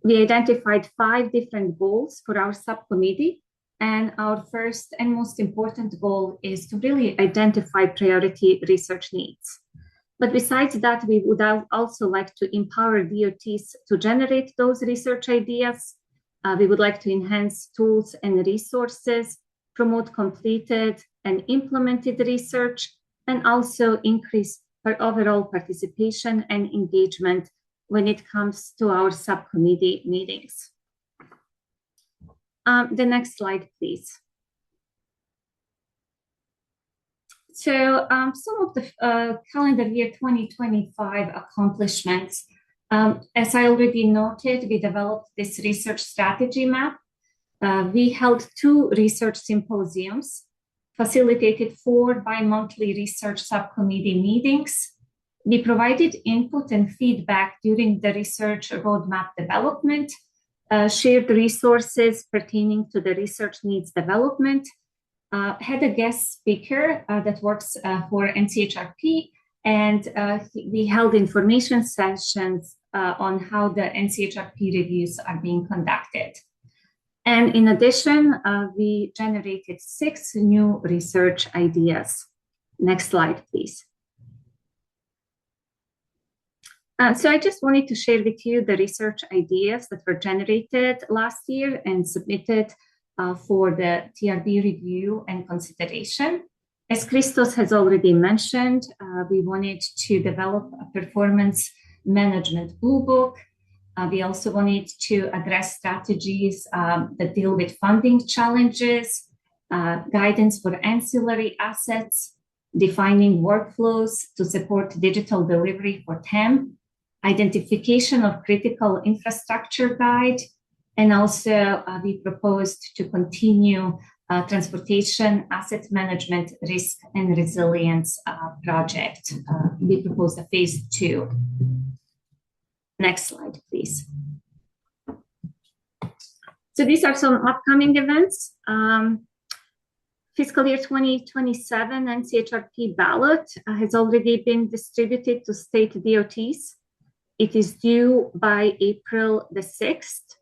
We identified 5 different goals for our subcommittee, and our first and most important goal is to really identify priority research needs. But besides that, we would also like to empower DOTs to generate those research ideas. We would like to enhance tools and resources, promote completed and implemented research, and also increase our overall participation and engagement when it comes to our subcommittee meetings. The next slide, please. So some of the calendar year 2025 accomplishments. As I already noted, we developed this research strategy map. We held 2 research symposiums, facilitated 4 bi-monthly research subcommittee meetings. We provided input and feedback during the research roadmap development, shared resources pertaining to the research needs development, had a guest speaker that works for NCHRP, and we held information sessions on how the NCHRP reviews are being conducted. And in addition, we generated 6 new research ideas. Next slide, please. So I just wanted to share with you the research ideas that were generated last year and submitted for the TRB review and consideration. As Christos has already mentioned, we wanted to develop a performance management blue book. We also wanted to address strategies that deal with funding challenges, guidance for ancillary assets, defining workflows to support digital delivery for TEM, identification of critical infrastructure guide, and also we proposed to continue transportation asset management risk and resilience project. We proposed a phase 2. Next slide, please. So these are some upcoming events. Fiscal year 2027 NCHRP ballot has already been distributed to state DOTs. It is due by April the 6th,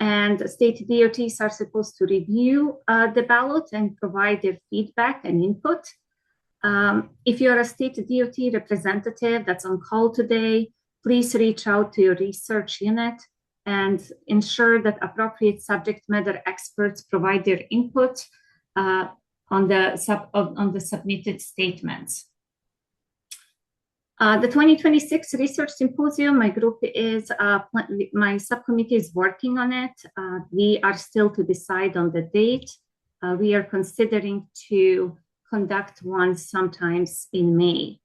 and state DOTs are supposed to review the ballot and provide their feedback and input. If you're a state DOT representative that's on call today, please reach out to your research unit and ensure that appropriate subject matter experts provide their input on the submitted statements. The 2026 Research Symposium, my subcommittee is working on it. We are still to decide on the date. We are considering to conduct one sometimes in May.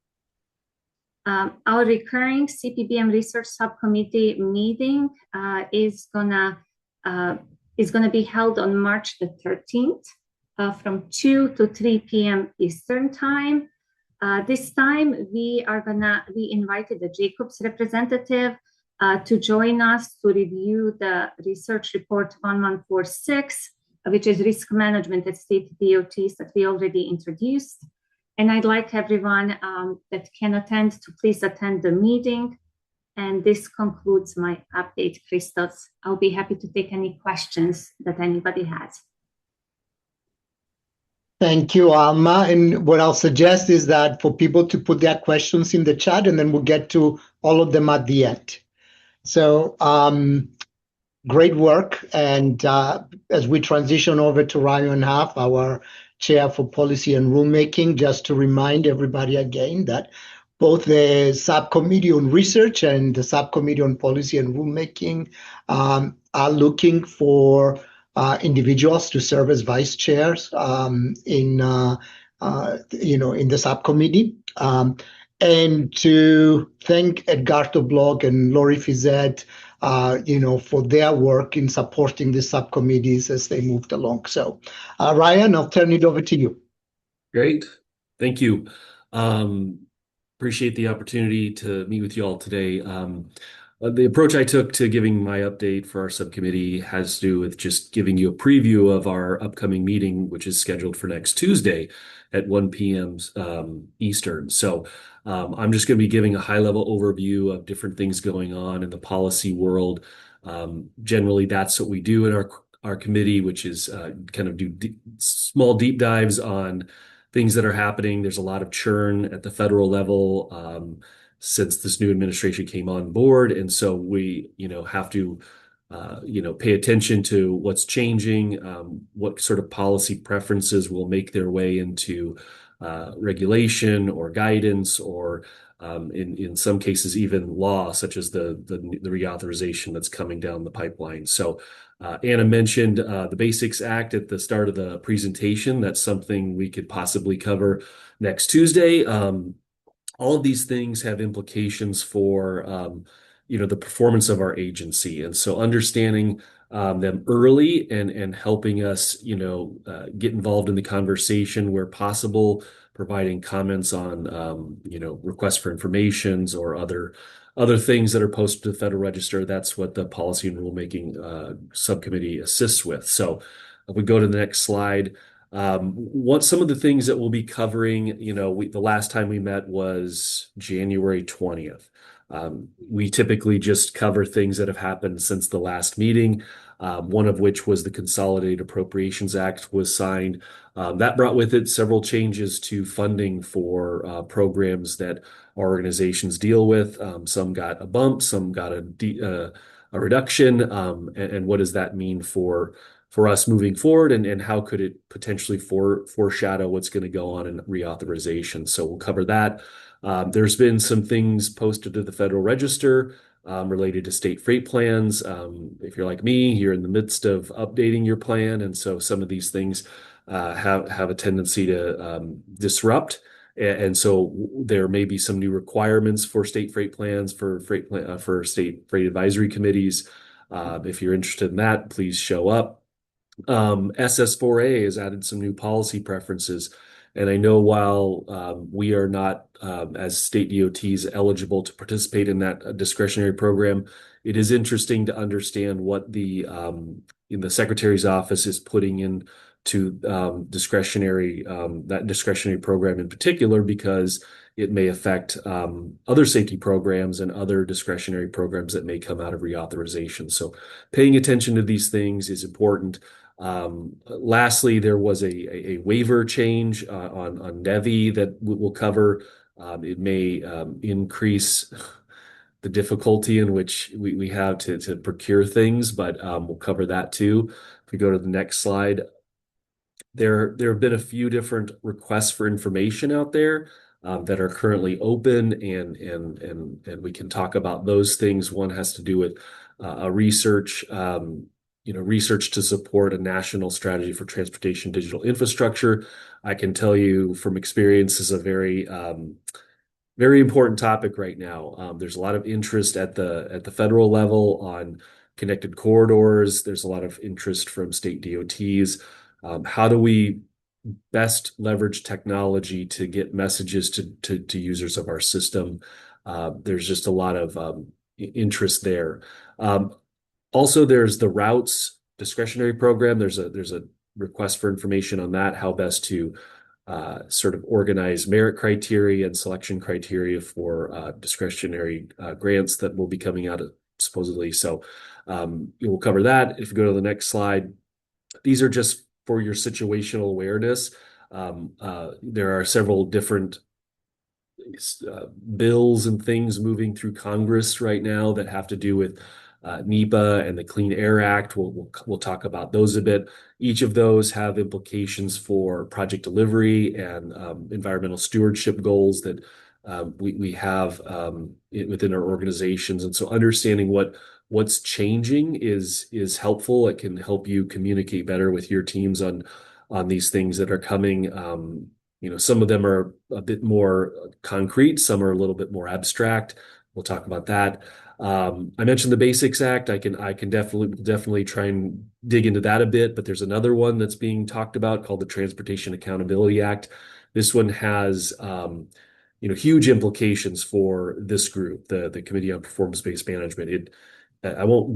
Our recurring CPBM Research Subcommittee meeting is gonna be held on March the 13th from 2 to 3 p.m. Eastern Time. This time we invited the Jacobs representative to join us to review the research report 1146, which is risk management at state DOTs that we already introduced. And I'd like everyone that can attend to please attend the meeting. And this concludes my update, Christos. I'll be happy to take any questions that anybody has. Thank you, Alma. And what I'll suggest is that for people to put their questions in the chat, and then we'll get to all of them at the end. So great work. And as we transition over to Ryan Huff, our Chair for Policy and Rulemaking, just to remind everybody again that both the Subcommittee on Research and the Subcommittee on Policy and Rulemaking are looking for individuals to serve as vice chairs in the subcommittee. And to thank Edgardo Blog and Lori Fizet, for their work in supporting the subcommittees as they moved along. So, Ryan, I'll turn it over to you. Great. Thank you. Appreciate the opportunity to meet with you all today. The approach I took to giving my update for our subcommittee has to do with just giving you a preview of our upcoming meeting, which is scheduled for next Tuesday at 1 p.m. Eastern. So I'm just going to be giving a high-level overview of different things going on in the policy world. Generally, that's what we do in our committee, which is kind of do small deep dives on things that are happening. There's a lot of churn at the federal level since this new administration came on board. And so we, have to, pay attention to what's changing, what sort of policy preferences will make their way into regulation or guidance, or in some cases, even law, such as the reauthorization that's coming down the pipeline. So Anna mentioned the Basics Act at the start of the presentation. That's something we could possibly cover next Tuesday. All of these things have implications for, the performance of our agency. And so understanding them early and helping us, get involved in the conversation where possible, providing comments on, requests for informations or other things that are posted to the Federal Register. That's what the Policy and Rulemaking Subcommittee assists with. So if we go to the next slide, some of the things that we'll be covering, the last time we met was January 20th. We typically just cover things that have happened since the last meeting, one of which was the Consolidated Appropriations Act was signed. That brought with it several changes to funding for programs that our organizations deal with. Some got a bump, some got a reduction, and what does that mean for us moving forward, and how could it potentially foreshadow what's going to go on in reauthorization. So we'll cover that. There's been some things posted to the Federal Register related to state freight plans. If you're like me, you're in the midst of updating your plan, and so some of these things have a tendency to disrupt. And so there may be some new requirements for state freight plans for state freight advisory committees. If you're interested in that, please show up. SS4A has added some new policy preferences. And I know while we are not, as state DOTs, eligible to participate in that discretionary program, it is interesting to understand what the Secretary's office is putting in to that discretionary program in particular, because it may affect other safety programs and other discretionary programs that may come out of reauthorization. So paying attention to these things is important. Lastly, there was a waiver change on NEVI that we'll cover. It may increase the difficulty in which we have to procure things, but we'll cover that too. If we go to the next slide, there have been a few different requests for information out there that are currently open, and we can talk about those things. One has to do with research to support a national strategy for transportation digital infrastructure. I can tell you from experience, is a very important topic right now. There's a lot of interest at the federal level on connected corridors. There's a lot of interest from state DOTs. How do we best leverage technology to get messages to users of our system? There's just a lot of interest there. Also, there's the routes discretionary program. There's a request for information on that, how best to sort of organize merit criteria and selection criteria for discretionary grants that will be coming out supposedly. So we'll cover that. If you go to the next slide, these are just for your situational awareness. There are several different bills and things moving through Congress right now that have to do with NEPA and the Clean Air Act. We'll talk about those a bit. Each of those have implications for project delivery and environmental stewardship goals that we have within our organizations. And so understanding what's changing is helpful. It can help you communicate better with your teams on these things that are coming. Some of them are a bit more concrete, some are a little bit more abstract. We'll talk about that. I mentioned the Basics Act. I can definitely try and dig into that a bit, but there's another one that's being talked about called the Transportation Accountability Act. This one has huge implications for this group, the Committee on Performance-Based Management. I won't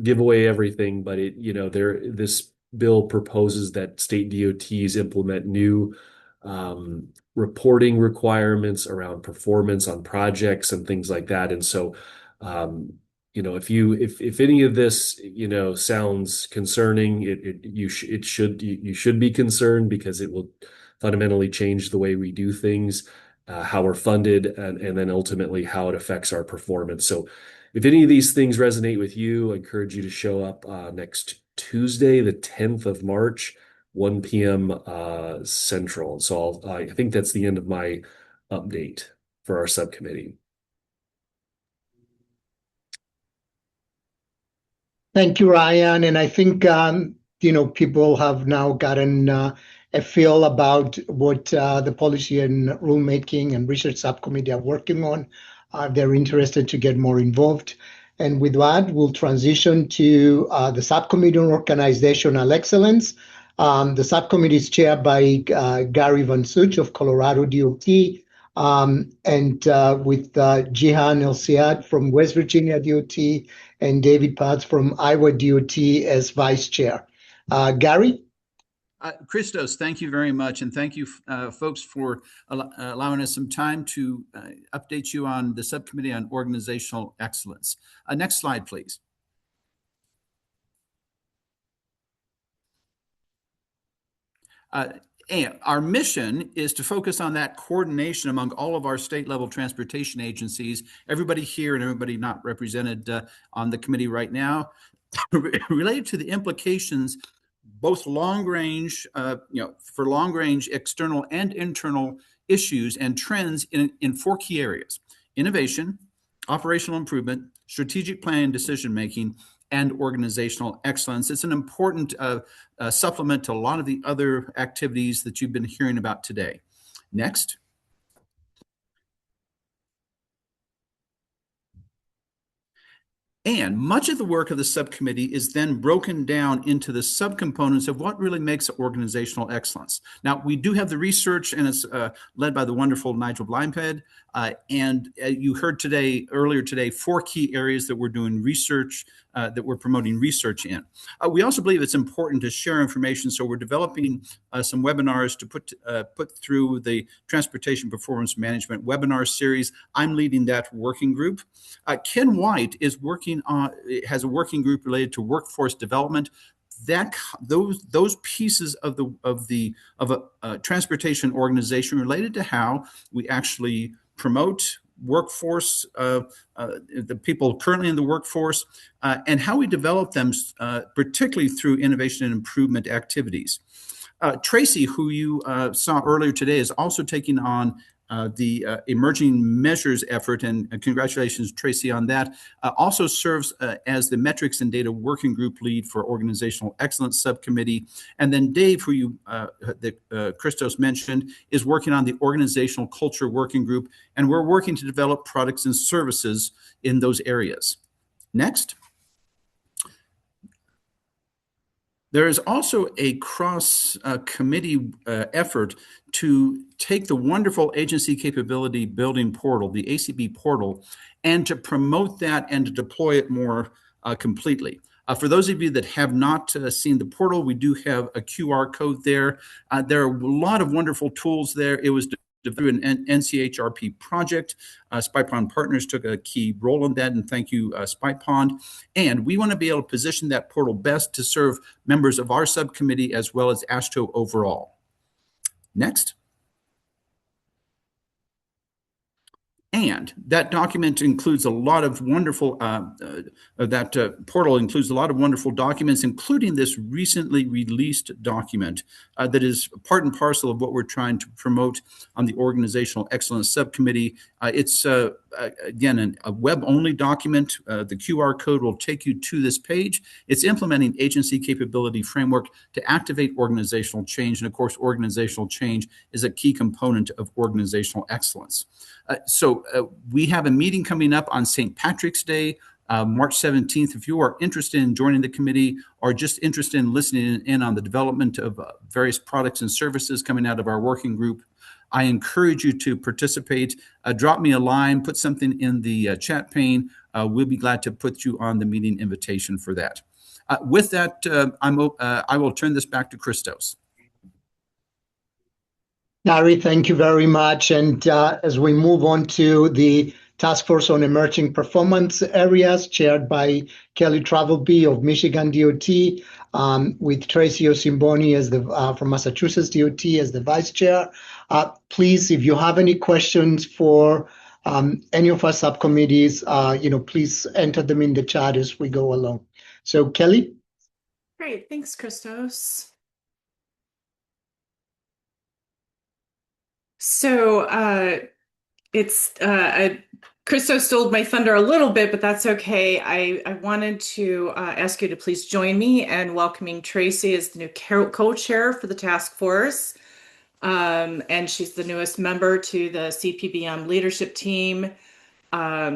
give away everything, but this bill proposes that state DOTs implement new reporting requirements around performance on projects and things like that. And so, if any of this sounds concerning, you should be concerned, because it will fundamentally change the way we do things, how we're funded, and then ultimately how it affects our performance. So if any of these things resonate with you, I encourage you to show up next Tuesday, the 10th of March, 1 p.m. Central. So I think that's the end of my update for our subcommittee. Thank you, Ryan. And I think people have now gotten a feel about what the policy and rulemaking and research subcommittee are working on. They're interested to get more involved. And with that, we'll transition to the subcommittee on organizational excellence. The subcommittee is chaired by Gary Van Such of Colorado DOT, and with Jihan El-Siad from West Virginia DOT and David Paz from Iowa DOT as vice chair. Gary? Christos, thank you very much. And thank you, folks, for allowing us some time to update you on the Subcommittee on Organizational Excellence. Next slide, please. And our mission is to focus on that coordination among all of our state level transportation agencies, everybody here and everybody not represented on the committee right now, related to the implications, both long range, for long range external and internal issues and trends in 4 key areas: innovation, operational improvement, strategic planning, decision making, and organizational excellence. It's an important supplement to a lot of the other activities that you've been hearing about today. Next. And much of the work of the subcommittee is then broken down into the subcomponents of what really makes organizational excellence. Now, we do have the research, and it's led by the wonderful Nigel Blindhead. And you heard earlier today, 4 key areas that we're doing research, that we're promoting research in. We also believe it's important to share information, so we're developing some webinars to put through the Transportation Performance Management webinar series. I'm leading that working group. Ken White is has a working group related to workforce development. Those pieces of a transportation organization related to how we actually promote workforce, the people currently in the workforce, and how we develop them, particularly through innovation and improvement activities. Tracy, who you saw earlier today, is also taking on the emerging measures effort, and congratulations, Tracy, on that. Also serves as the metrics and data working group lead for organizational excellence subcommittee. And then Dave, who Christos mentioned, is working on the organizational culture working group, and we're working to develop products and services in those areas. Next. There is also a cross-committee effort to take the wonderful agency capability building portal, the ACB portal, and to promote that and to deploy it more completely. For those of you that have not seen the portal, we do have a QR code there. There are a lot of wonderful tools there. It was through an NCHRP project. SpyPond Partners took a key role in that, and thank you, SpyPond. And we want to be able to position that portal best to serve members of our subcommittee as well as AASHTO overall. Next. And that document includes a lot of wonderful, portal includes a lot of wonderful documents, including this recently released document that is part and parcel of what we're trying to promote on the Organizational Excellence Subcommittee. It's, again, a web-only document. The QR code will take you to this page. It's implementing agency capability framework to activate organizational change. And of course, organizational change is a key component of organizational excellence. So we have a meeting coming up on St. Patrick's Day, March 17th. If you are interested in joining the committee or just interested in listening in on the development of various products and services coming out of our working group, I encourage you to participate. Drop me a line, put something in the chat pane. We'll be glad to put you on the meeting invitation for that. With that, I will turn this back to Christos. Larry, thank you very much. And as we move on to the Task Force on Emerging Performance Areas, chaired by Kelly Travelby of Michigan DOT, with Tracy Osimboni as from Massachusetts DOT as the vice chair. Please, if you have any questions for any of our subcommittees, please enter them in the chat as we go along. So, Kelly? Great, thanks, Christos. So Christos stole my thunder a little bit, but that's okay. I wanted to ask you to please join me in welcoming Tracy as the new co-chair for the task force. And she's the newest member to the CPBM leadership team.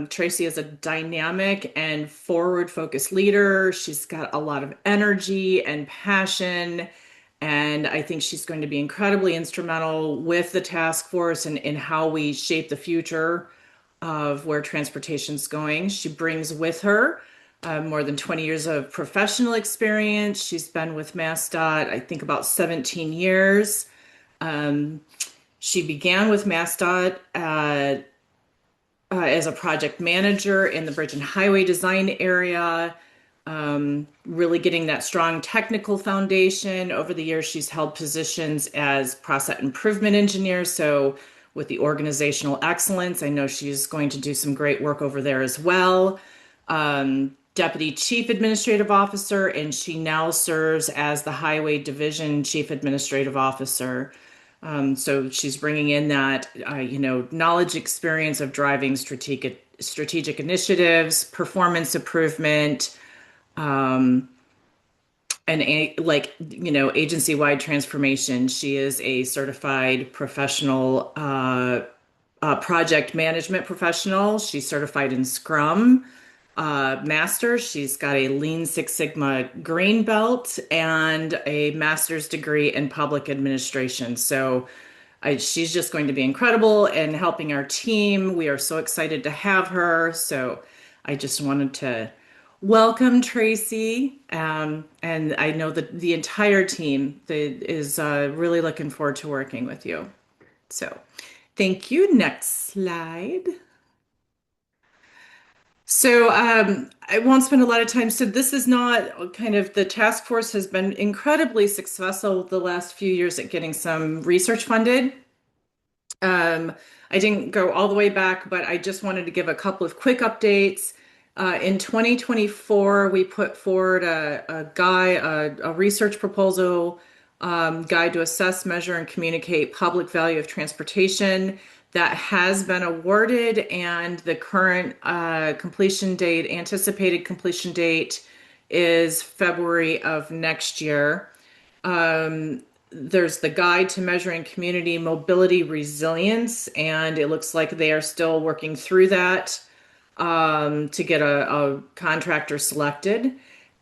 Tracy is a dynamic and forward-focused leader. She's got a lot of energy and passion. And I think she's going to be incredibly instrumental with the task force and in how we shape the future of where transportation's going. She brings with her more than 20 years of professional experience. She's been with MassDOT, I think, about 17 years. She began with MassDOT as a project manager in the bridge and highway design area. Really getting that strong technical foundation. Over the years, she's held positions as process improvement engineer. So with the organizational excellence, I know she's going to do some great work over there as well. Deputy Chief Administrative Officer, and she now serves as the Highway Division Chief Administrative Officer. So she's bringing in that, knowledge experience of driving strategic initiatives, performance improvement, and agency-wide transformation. She is a certified professional project management professional. She's certified in Scrum Master. She's got a Lean Six Sigma Green Belt and a master's degree in public administration. So she's just going to be incredible in helping our team. We are so excited to have her. So I just wanted to welcome Tracy, and I know that the entire team is really looking forward to working with you. So thank you. Next slide. So I won't spend a lot of time. So this is not the task force has been incredibly successful the last few years at getting some research funded. I didn't go all the way back, but I just wanted to give a couple of quick updates. In 2024, we put forward a research proposal, guide to assess, measure, and communicate public value of transportation that has been awarded, and the current anticipated completion date is February of next year. There's the guide to measuring community mobility resilience, and it looks like they are still working through that to get a contractor selected.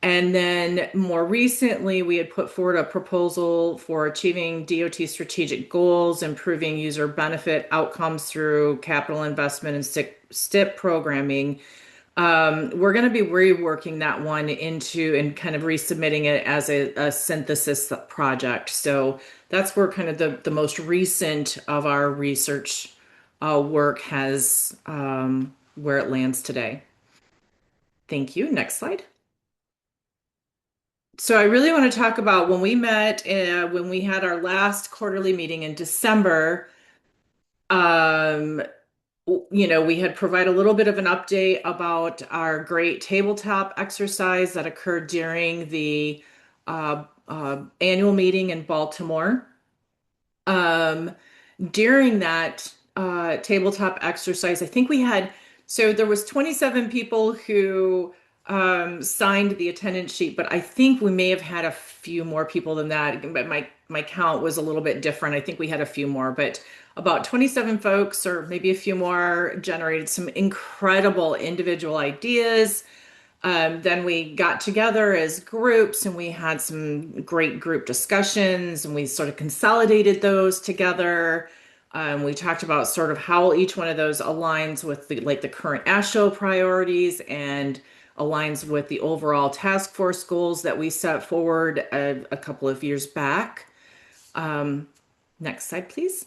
And then more recently, we had put forward a proposal for achieving DOT strategic goals, improving user benefit outcomes through capital investment and STIP programming. We're going to be reworking that one into and kind of resubmitting it as a synthesis project. So that's where kind of the most recent of our research work has where it lands today. Thank you. Next slide. So I really want to talk about when we met, when we had our last quarterly meeting in December. we had provided a little bit of an update about our great tabletop exercise that occurred during the annual meeting in Baltimore. During that tabletop exercise, I think there was 27 people who signed the attendance sheet, but I think we may have had a few more people than that. But my count was a little bit different. I think we had a few more, but about 27 folks, or maybe a few more, generated some incredible individual ideas. Then we got together as groups and we had some great group discussions and we sort of consolidated those together. We talked about sort of how each one of those aligns with the current AASHTO priorities and aligns with the overall task force goals that we set forward a couple of years back. Next slide, please.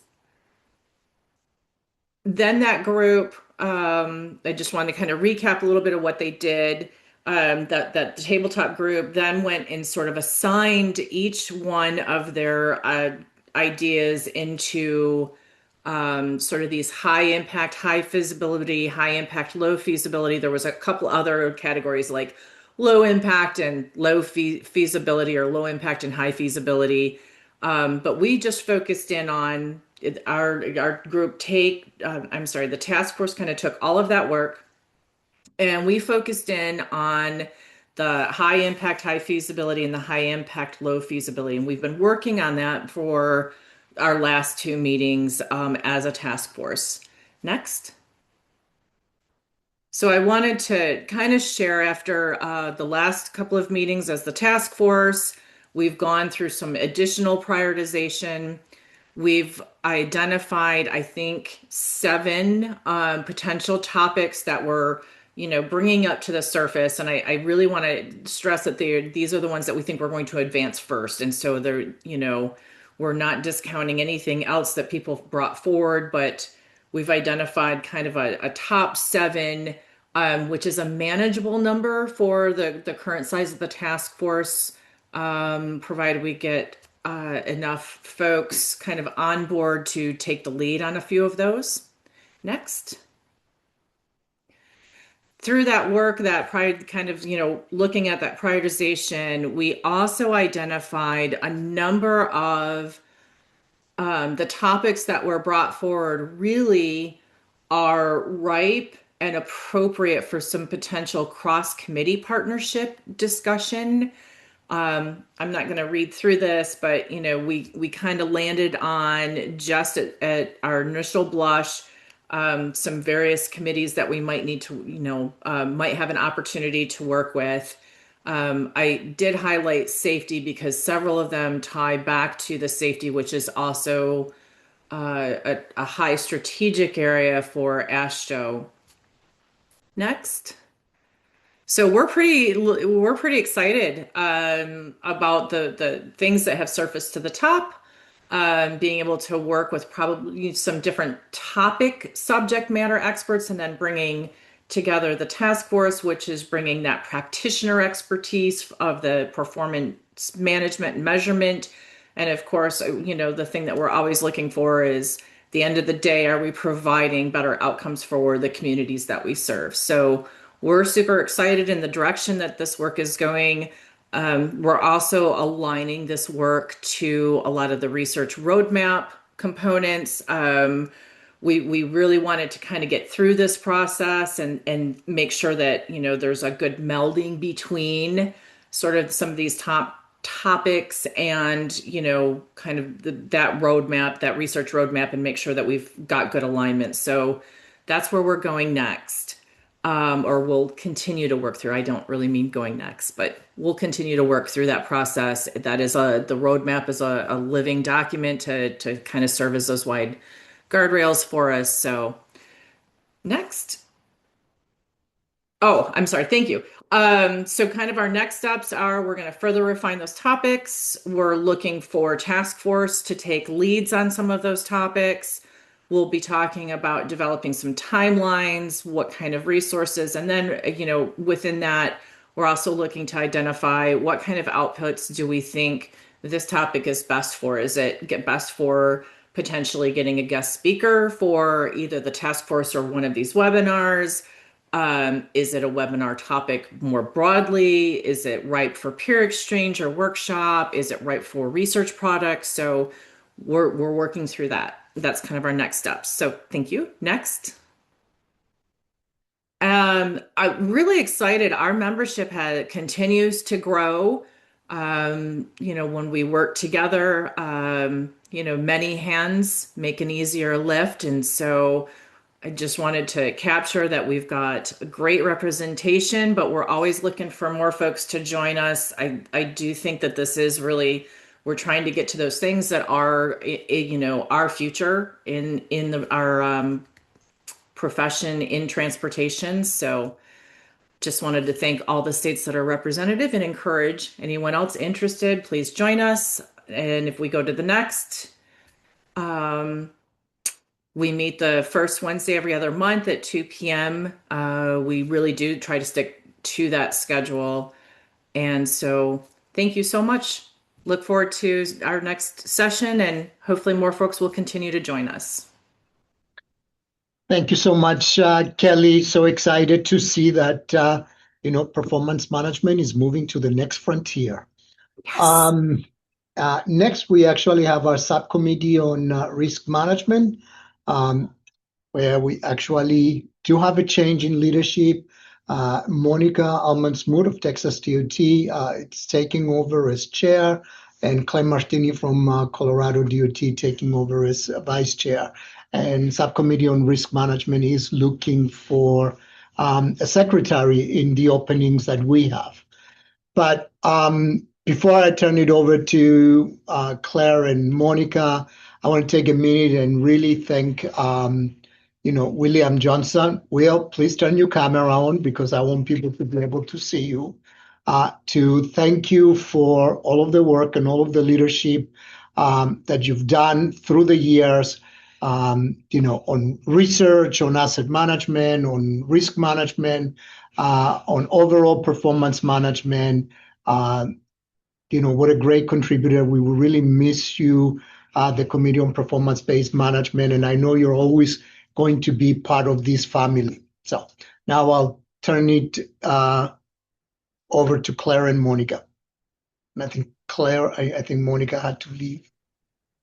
Then that group, I just wanted to kind of recap a little bit of what they did. That tabletop group then went and sort of assigned each one of their ideas into sort of these high impact, high feasibility, high impact, low feasibility. There was a couple other categories like low impact and low feasibility, or low impact and high feasibility. But we just focused in on our group the task force kind of took all of that work and we focused in on the high impact, high feasibility and the high impact, low feasibility. And we've been working on that for our last two meetings as a task force. Next. So I wanted to kind of share after the last couple of meetings as the task force, we've gone through some additional prioritization. We've identified, I think, 7 potential topics that we're, bringing up to the surface. And I really want to stress that these are the ones that we think we're going to advance first. And so we're not discounting anything else that people brought forward, but we've identified kind of a top 7, which is a manageable number for the current size of the task force, provided we get enough folks kind of on board to take the lead on a few of those. Next. Through that work, looking at that prioritization, we also identified a number of the topics that were brought forward really are ripe and appropriate for some potential cross-committee partnership discussion. I'm not going to read through this, but we kind of landed on just at our initial blush some various committees that we might need to might have an opportunity to work with. I did highlight safety because several of them tie back to the safety, which is also a high strategic area for AASHTO. Next. So we're pretty excited about the things that have surfaced to the top, being able to work with probably some different topic subject matter experts, and then bringing together the task force, which is bringing that practitioner expertise of the performance management and measurement. And of course, the thing that we're always looking for is, at the end of the day, are we providing better outcomes for the communities that we serve? So we're super excited in the direction that this work is going. We're also aligning this work to a lot of the research roadmap components. We really wanted to kind of get through this process and make sure that, there's a good melding between sort of some of these top topics and, kind of that roadmap, that research roadmap, and make sure that we've got good alignment. So that's where we're going next. Or we'll continue to work through. I don't really mean going next, but we'll continue to work through that process. That is the roadmap is a living document to kind of serve as those wide guardrails for us. So next. Oh, I'm sorry. Thank you. So kind of our next steps are we're going to further refine those topics. We're looking for task force to take leads on some of those topics. We'll be talking about developing some timelines, what kind of resources, and then, within that, we're also looking to identify what kind of outputs do we think this topic is best for. Is it best for potentially getting a guest speaker for either the task force or one of these webinars. Is it a webinar topic more broadly? Is it ripe for peer exchange or workshop? Is it ripe for research products? So we're working through that. That's kind of our next steps. So thank you. Next. I'm really excited. Our membership continues to grow. When we work together, many hands make an easier lift. And so I just wanted to capture that we've got a great representation, but we're always looking for more folks to join us. I do think that this is really, we're trying to get to those things that are, our future in our profession in transportation. So just wanted to thank all the states that are representative and encourage anyone else interested, please join us. And if we go to the next, we meet the first Wednesday every other month at 2 p.m. We really do try to stick to that schedule. And so thank you so much. Look forward to our next session, and hopefully more folks will continue to join us. Thank you so much, Kelly. So excited to see that performance management is moving to the next frontier. Yes. Next, we actually have our subcommittee on risk management, where we actually do have a change in leadership. Monica Almond-Smoot of Texas DOT it's taking over as chair, and Clay Martini from Colorado DOT taking over as vice chair. And subcommittee on risk management is looking for a secretary in the openings that we have. But before I turn it over to Claire and Monica, I want to take a minute and really thank William Johnson. Will, please turn your camera on because I want people to be able to see you. To thank you for all of the work and all of the leadership that you've done through the years, on research, on asset management, on risk management, on overall performance management. What a great contributor. We will really miss you, the Committee on Performance-Based Management, and I know you're always going to be part of this family. So now I'll turn it over to Claire and Monica. And I think I think Monica had to leave.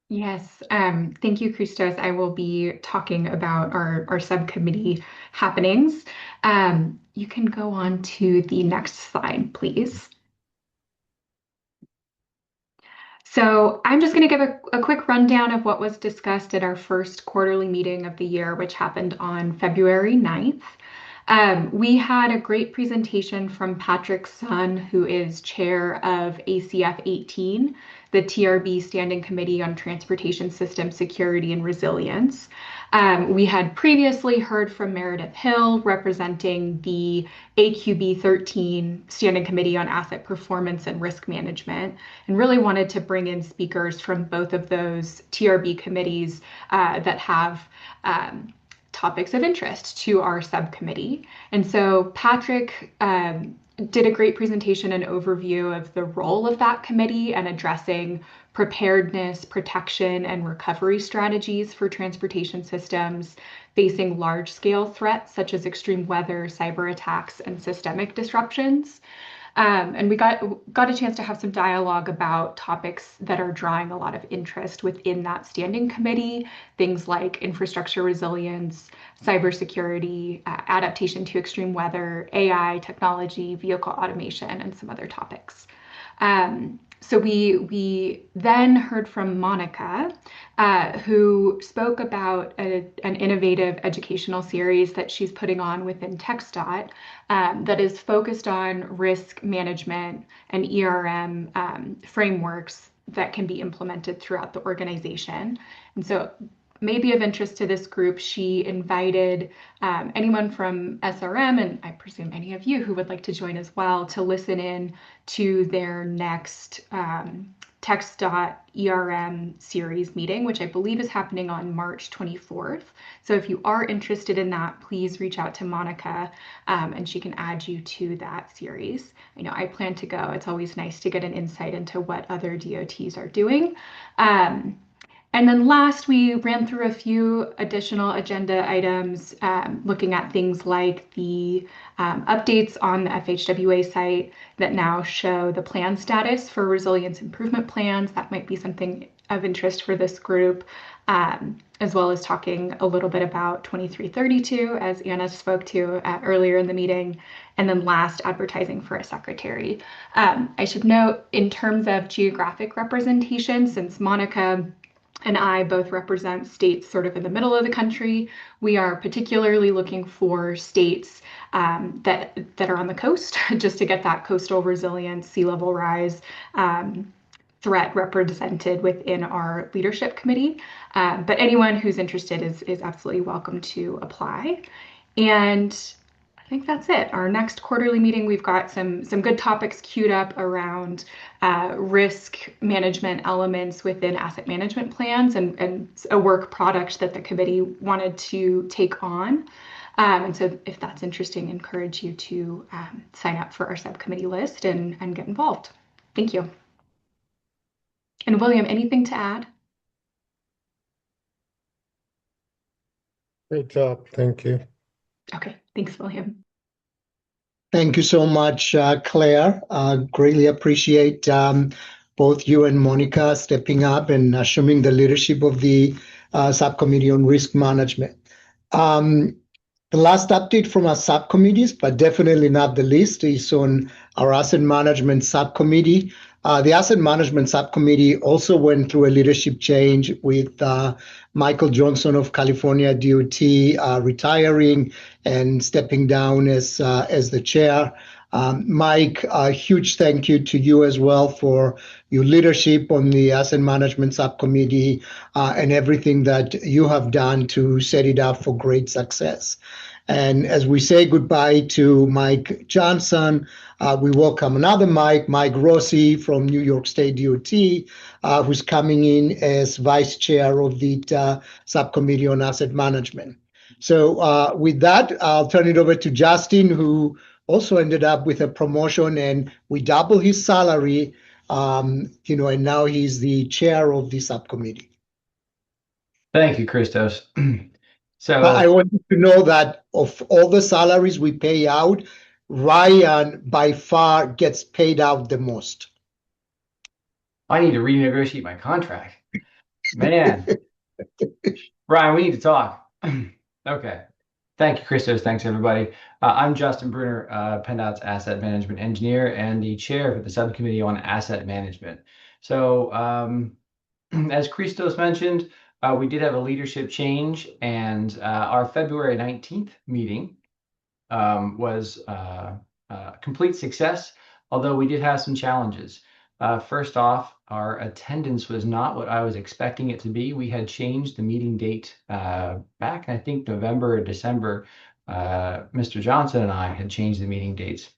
Yes, thank you, Christos. I will be talking about our subcommittee happenings. You can go on to the next slide, please. So I'm just going to give a quick rundown of what was discussed at our first quarterly meeting of the year, which happened on February 9th. We had a great presentation from Patrick Sun, who is chair of ACF 18, the TRB Standing Committee on Transportation System Security and Resilience. We had previously heard from Meredith Hill, representing the AQB 13 Standing Committee on Asset Performance and Risk Management, and really wanted to bring in speakers from both of those TRB committees that have topics of interest to our subcommittee. And so Patrick did a great presentation and overview of the role of that committee and addressing preparedness, protection, and recovery strategies for transportation systems facing large-scale threats such as extreme weather, cyber attacks, and systemic disruptions. And we got a chance to have some dialogue about topics that are drawing a lot of interest within that standing committee, things like infrastructure resilience, cybersecurity, adaptation to extreme weather, AI, technology, vehicle automation, and some other topics. So we then heard from Monica, who spoke about an innovative educational series that she's putting on within TxDOT that is focused on risk management and ERM frameworks that can be implemented throughout the organization. And so maybe of interest to this group, she invited anyone from SRM, and I presume any of you who would like to join as well, to listen in to their next TxDOT ERM series meeting, which I believe is happening on March 24th. So if you are interested in that, please reach out to Monica and she can add you to that series. I know I plan to go. It's always nice to get an insight into what other DOTs are doing. And then last, we ran through a few additional agenda items, looking at things like the updates on the FHWA site that now show the plan status for resilience improvement plans. That might be something of interest for this group, as well as talking a little bit about 2332, as Anna spoke to earlier in the meeting. And then last, advertising for a secretary. I should note, in terms of geographic representation, since Monica and I both represent states sort of in the middle of the country, we are particularly looking for states that are on the coast, just to get that coastal resilience, sea level rise threat represented within our leadership committee. But anyone who's interested is absolutely welcome to apply. And I think that's it. Our next quarterly meeting, we've got some good topics queued up around risk management elements within asset management plans and a work product that the committee wanted to take on. And so if that's interesting, I encourage you to sign up for our subcommittee list and get involved. Thank you. And William, anything to add? Great job. Thank you. Okay, thanks, William. Thank you so much, Claire. Greatly appreciate both you and Monica stepping up and assuming the leadership of the subcommittee on risk management. The last update from our subcommittees, but definitely not the least, is on our asset management subcommittee. The asset management subcommittee also went through a leadership change with Michael Johnson of California DOT retiring and stepping down as the chair. Mike, a huge thank you to you as well for your leadership on the asset management subcommittee and everything that you have done to set it up for great success. And as we say goodbye to Mike Johnson, we welcome another Mike Rossi from New York State DOT, who's coming in as vice chair of the subcommittee on asset management. So with that, I'll turn it over to Justin, who also ended up with a promotion, and we double his salary, and now he's the chair of the subcommittee. Thank you, Christos. So I want you to know that of all the salaries we pay out, Ryan by far gets paid out the most. I need to renegotiate my contract. Man, Ryan, we need to talk. Okay. Thank you, Christos. Thanks, everybody. I'm Justin Bruner, PennDOT's asset management engineer and the chair for the subcommittee on asset management. So as Christos mentioned, we did have a leadership change, and our February 19th meeting was a complete success, although we did have some challenges. First off, our attendance was not what I was expecting it to be. We had changed the meeting date back in, I think, November or December. Mr. Johnson and I had changed the meeting dates.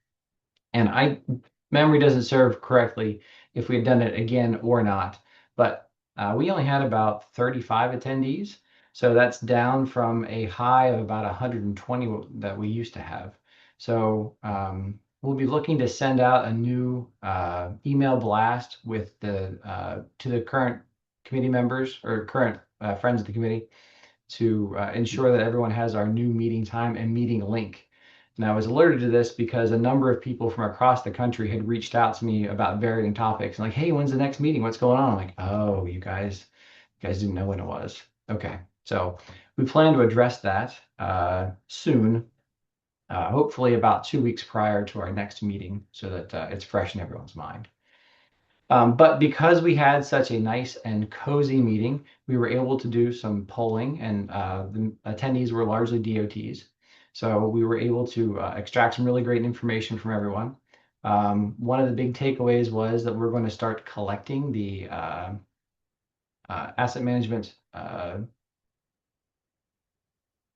And memory doesn't serve correctly if we had done it again or not. But we only had about 35 attendees. So that's down from a high of about 120 that we used to have. So we'll be looking to send out a new email blast with to the current committee members or current friends of the committee to ensure that everyone has our new meeting time and meeting link. And I was alerted to this because a number of people from across the country had reached out to me about varying topics and like, hey, when's the next meeting? What's going on? I'm like, oh, you guys didn't know when it was. Okay, so we plan to address that soon. Hopefully about 2 weeks prior to our next meeting so that it's fresh in everyone's mind. But because we had such a nice and cozy meeting, we were able to do some polling, and the attendees were largely DOTs. So we were able to extract some really great information from everyone. One of the big takeaways was that we're going to start collecting the asset management,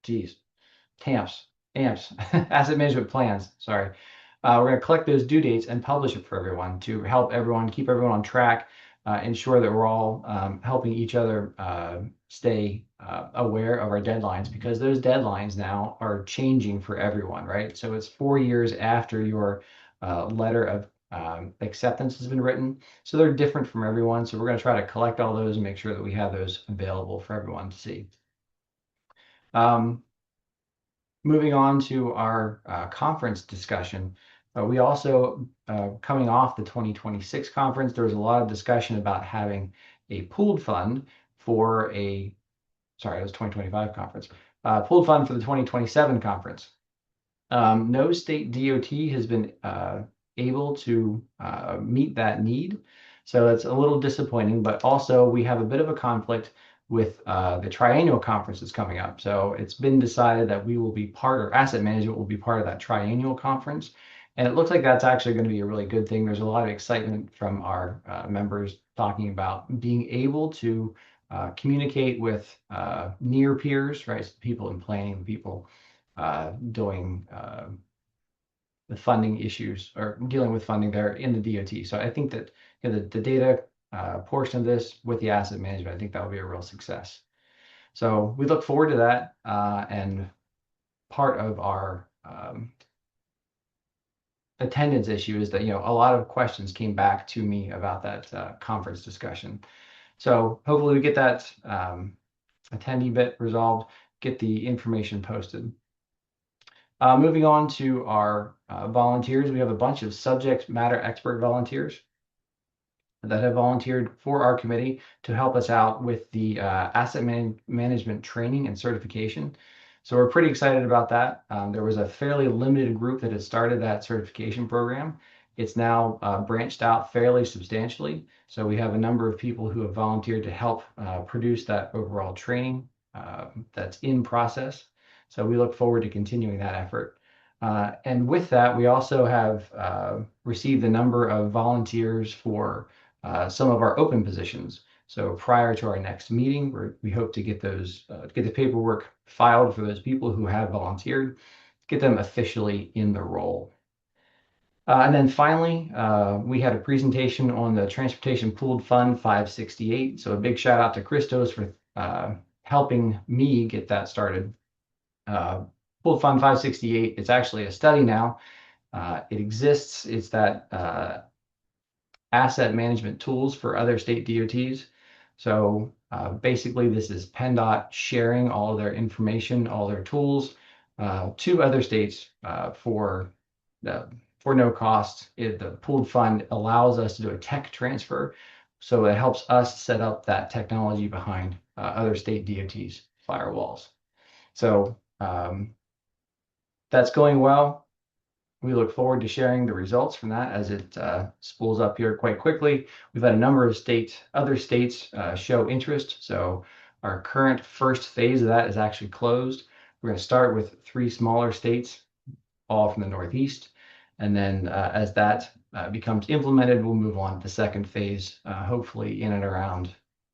TAMPs, AMPs, asset management plans, sorry. We're going to collect those due dates and publish it for everyone to help everyone, keep everyone on track, ensure that we're all helping each other stay aware of our deadlines, because those deadlines now are changing for everyone, right? So it's 4 years after your letter of acceptance has been written. So they're different from everyone. So we're going to try to collect all those and make sure that we have those available for everyone to see. Moving on to our conference discussion, we also, coming off the 2026 conference, there was a lot of discussion about having a pooled fund for a, sorry, it was 2025 conference, pooled fund for the 2027 conference. No state DOT has been able to meet that need. So it's a little disappointing, but also we have a bit of a conflict with the triennial conference that's coming up. So it's been decided that we will be part, or asset management will be part of that triennial conference. And it looks like that's actually going to be a really good thing. There's a lot of excitement from our members talking about being able to communicate with near peers, right? So people in planning, people doing the funding issues or dealing with funding there in the DOT. So I think that the data portion of this with the asset management, I think that will be a real success. So we look forward to that. And part of our attendance issue is that, a lot of questions came back to me about that conference discussion. So hopefully we get that attendee bit resolved, get the information posted. Moving on to our volunteers, we have a bunch of subject matter expert volunteers that have volunteered for our committee to help us out with the asset management training and certification. So we're pretty excited about that. There was a fairly limited group that had started that certification program. It's now branched out fairly substantially. So we have a number of people who have volunteered to help produce that overall training that's in process. So we look forward to continuing that effort. And with that, we also have received a number of volunteers for some of our open positions. So prior to our next meeting, we hope to get those, get the paperwork filed for those people who have volunteered, get them officially in the role. And then finally, we had a presentation on the Transportation Pooled Fund 568. So a big shout out to Christos for helping me get that started. Pooled Fund 568, it's actually a study now. It exists. It's that asset management tools for other state DOTs. So basically, this is PennDOT sharing all of their information, all their tools to other states for no cost. The pooled fund allows us to do a tech transfer. So it helps us set up that technology behind other state DOTs' firewalls. So that's going well. We look forward to sharing the results from that as it spools up here quite quickly. We've had a number of other states show interest. So our current first phase of that is actually closed. We're going to start with 3 smaller states, all from the Northeast. And then as that becomes implemented, we'll move on to the second phase, hopefully in and around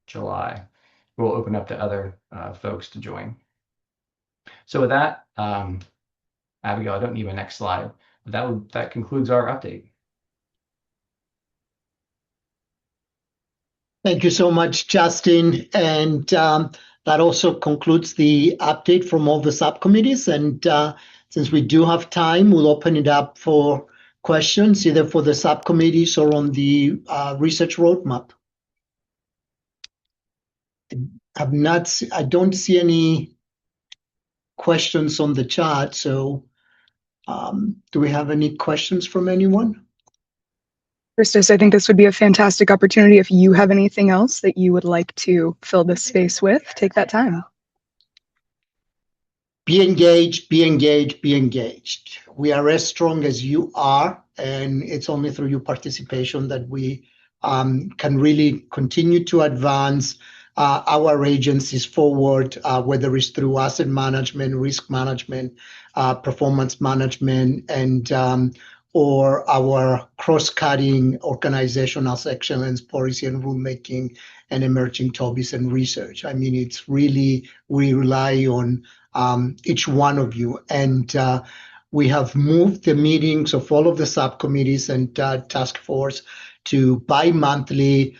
July. We'll open up to other folks to join. So with that, Abigail, I don't need my next slide. That concludes our update. Thank you so much, Justin. And that also concludes the update from all the subcommittees. And since we do have time, we'll open it up for questions, either for the subcommittees or on the research roadmap. I don't see any questions on the chat. So do we have any questions from anyone? Christos, I think this would be a fantastic opportunity. If you have anything else that you would like to fill this space with, take that time. Be engaged, be engaged, be engaged. We are as strong as you are, and it's only through your participation that we can really continue to advance our agencies forward, whether it's through asset management, risk management, performance management, and or our cross-cutting organizational excellence, policy and rulemaking, and emerging topics and research. I mean, it's really, we rely on each one of you. And we have moved the meetings of all of the subcommittees and task force to bi-monthly.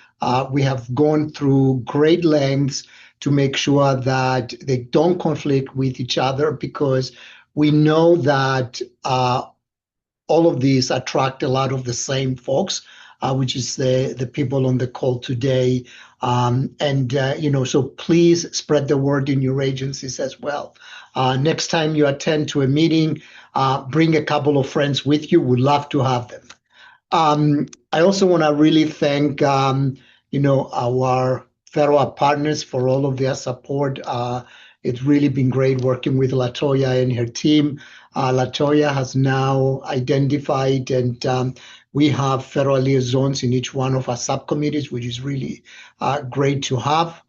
We have gone through great lengths to make sure that they don't conflict with each other, because we know that all of these attract a lot of the same folks, which is the people on the call today. So please spread the word in your agencies as well. Next time you attend to a meeting, bring a couple of friends with you. We'd love to have them. I also want to really thank, our federal partners for all of their support. It's really been great working with Latoya and her team. Latoya has now identified and we have federal liaisons in each one of our subcommittees, which is really great to have.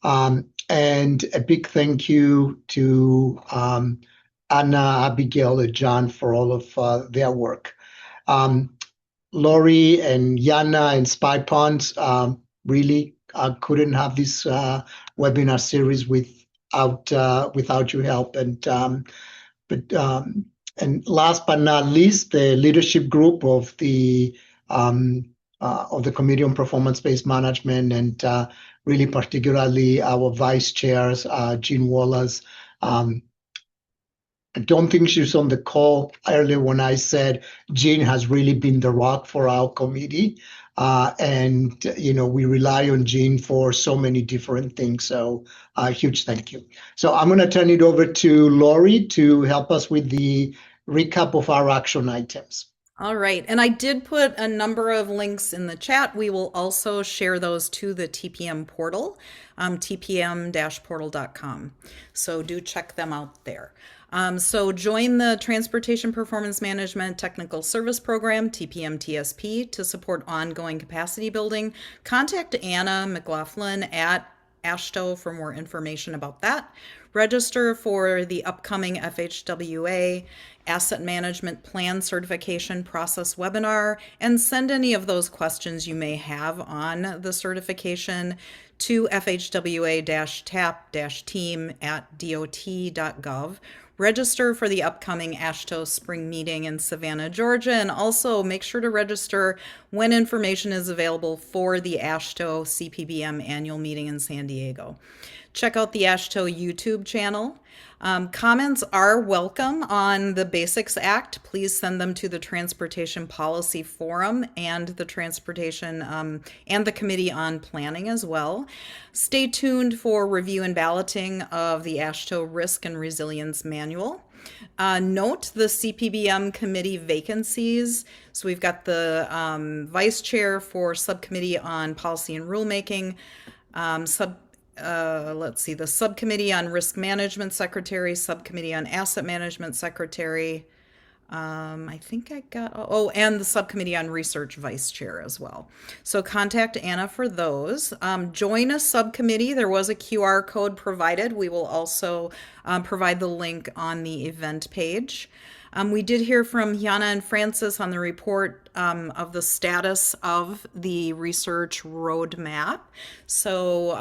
And a big thank you to Anna, Abigail, and John for all of their work. Lori and Yana and Spy Ponds really couldn't have this webinar series without your help. And last but not least, the leadership group of the Committee on Performance-Based Management, and really particularly our vice chairs, Jean Wallace. I don't think she was on the call earlier when I said Jean has really been the rock for our committee. We rely on Jean for so many different things. So a huge thank you. So I'm going to turn it over to Lori to help us with the recap of our action items. All right. And I did put a number of links in the chat. We will also share those to the TPM portal, tpm-portal.com. So do check them out there. So join the Transportation Performance Management Technical Service Program, TPM TSP, to support ongoing capacity building. Contact Anna McLaughlin at AASHTO for more information about that. Register for the upcoming FHWA Asset Management Plan Certification Process webinar, and send any of those questions you may have on the certification to fhwa-tap-team@dot.gov. Register for the upcoming AASHTO spring meeting in Savannah, Georgia, and also make sure to register when information is available for the AASHTO CPBM annual meeting in San Diego. Check out the AASHTO YouTube channel. Comments are welcome on the Basics Act. Please send them to the Transportation Policy Forum and the Transportation and the Committee on Planning as well. Stay tuned for review and balloting of the AASHTO Risk and Resilience Manual. Note the CPBM committee vacancies. So we've got the vice chair for Subcommittee on Policy and Rulemaking, the Subcommittee on Risk Management Secretary, Subcommittee on Asset Management Secretary. I think I got, and the Subcommittee on Research Vice Chair as well. So contact Anna for those. Join a subcommittee. There was a QR code provided. We will also provide the link on the event page. We did hear from Yana and Francis on the report of the status of the research roadmap. So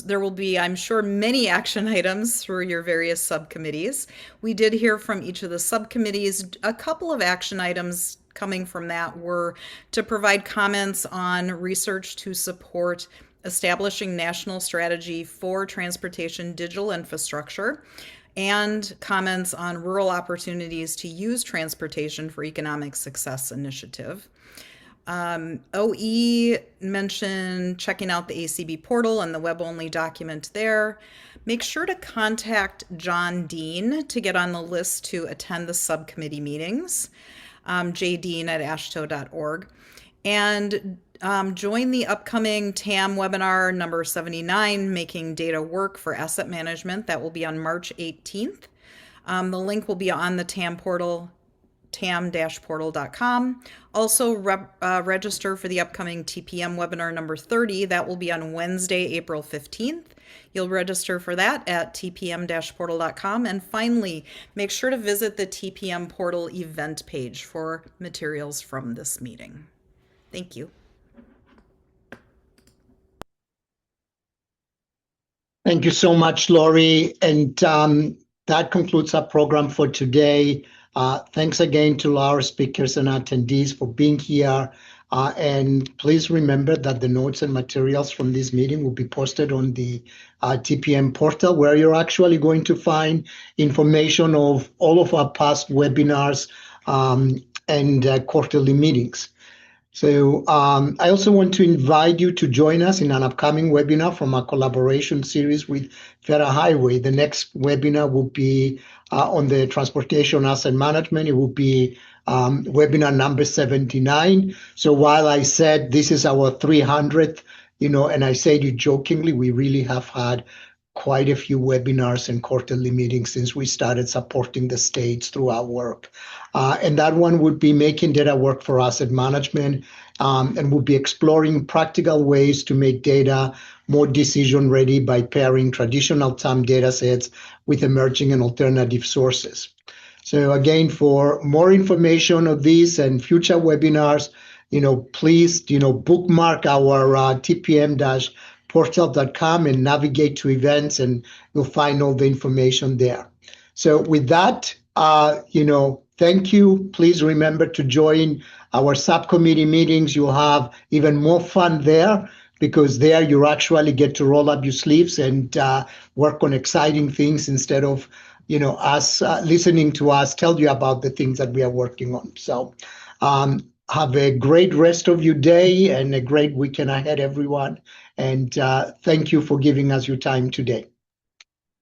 there will be, I'm sure, many action items through your various subcommittees. We did hear from each of the subcommittees. A couple of action items coming from that were to provide comments on research to support establishing national strategy for transportation digital infrastructure, and comments on rural opportunities to use transportation for economic success initiative. OE mentioned checking out the ACB portal and the web-only document there. Make sure to contact John Dean to get on the list to attend the subcommittee meetings, jdean@ashto.org. And join the upcoming TAM webinar number 79, Making Data Work for Asset Management. That will be on March 18th. The link will be on the TAM portal, tam-portal.com. Also register for the upcoming TPM webinar number 30. That will be on Wednesday, April 15th. You'll register for that at tpm-portal.com. And finally, make sure to visit the TPM portal event page for materials from this meeting. Thank you. Thank you so much, Lori. And that concludes our program for today. Thanks again to our speakers and attendees for being here. And please remember that the notes and materials from this meeting will be posted on the TPM portal, where you're actually going to find information of all of our past webinars, and quarterly meetings. So I also want to invite you to join us in an upcoming webinar from our collaboration series with Federal Highway. The next webinar will be on the transportation asset management. It will be webinar number 79. So while I said this is our 300th, and I said it jokingly, we really have had quite a few webinars and quarterly meetings since we started supporting the states through our work. And that one would be making data work for asset management, and we'll be exploring practical ways to make data more decision ready by pairing traditional TAM data sets with emerging and alternative sources. So again, for more information on this and future webinars, please, bookmark our tpm-portal.com and navigate to events, and you'll find all the information there. So with that, thank you. Please remember to join our subcommittee meetings. You'll have even more fun there, because there you actually get to roll up your sleeves and work on exciting things instead of us listening to us tell you about the things that we are working on. So have a great rest of your day and a great weekend ahead, everyone. And thank you for giving us your time today.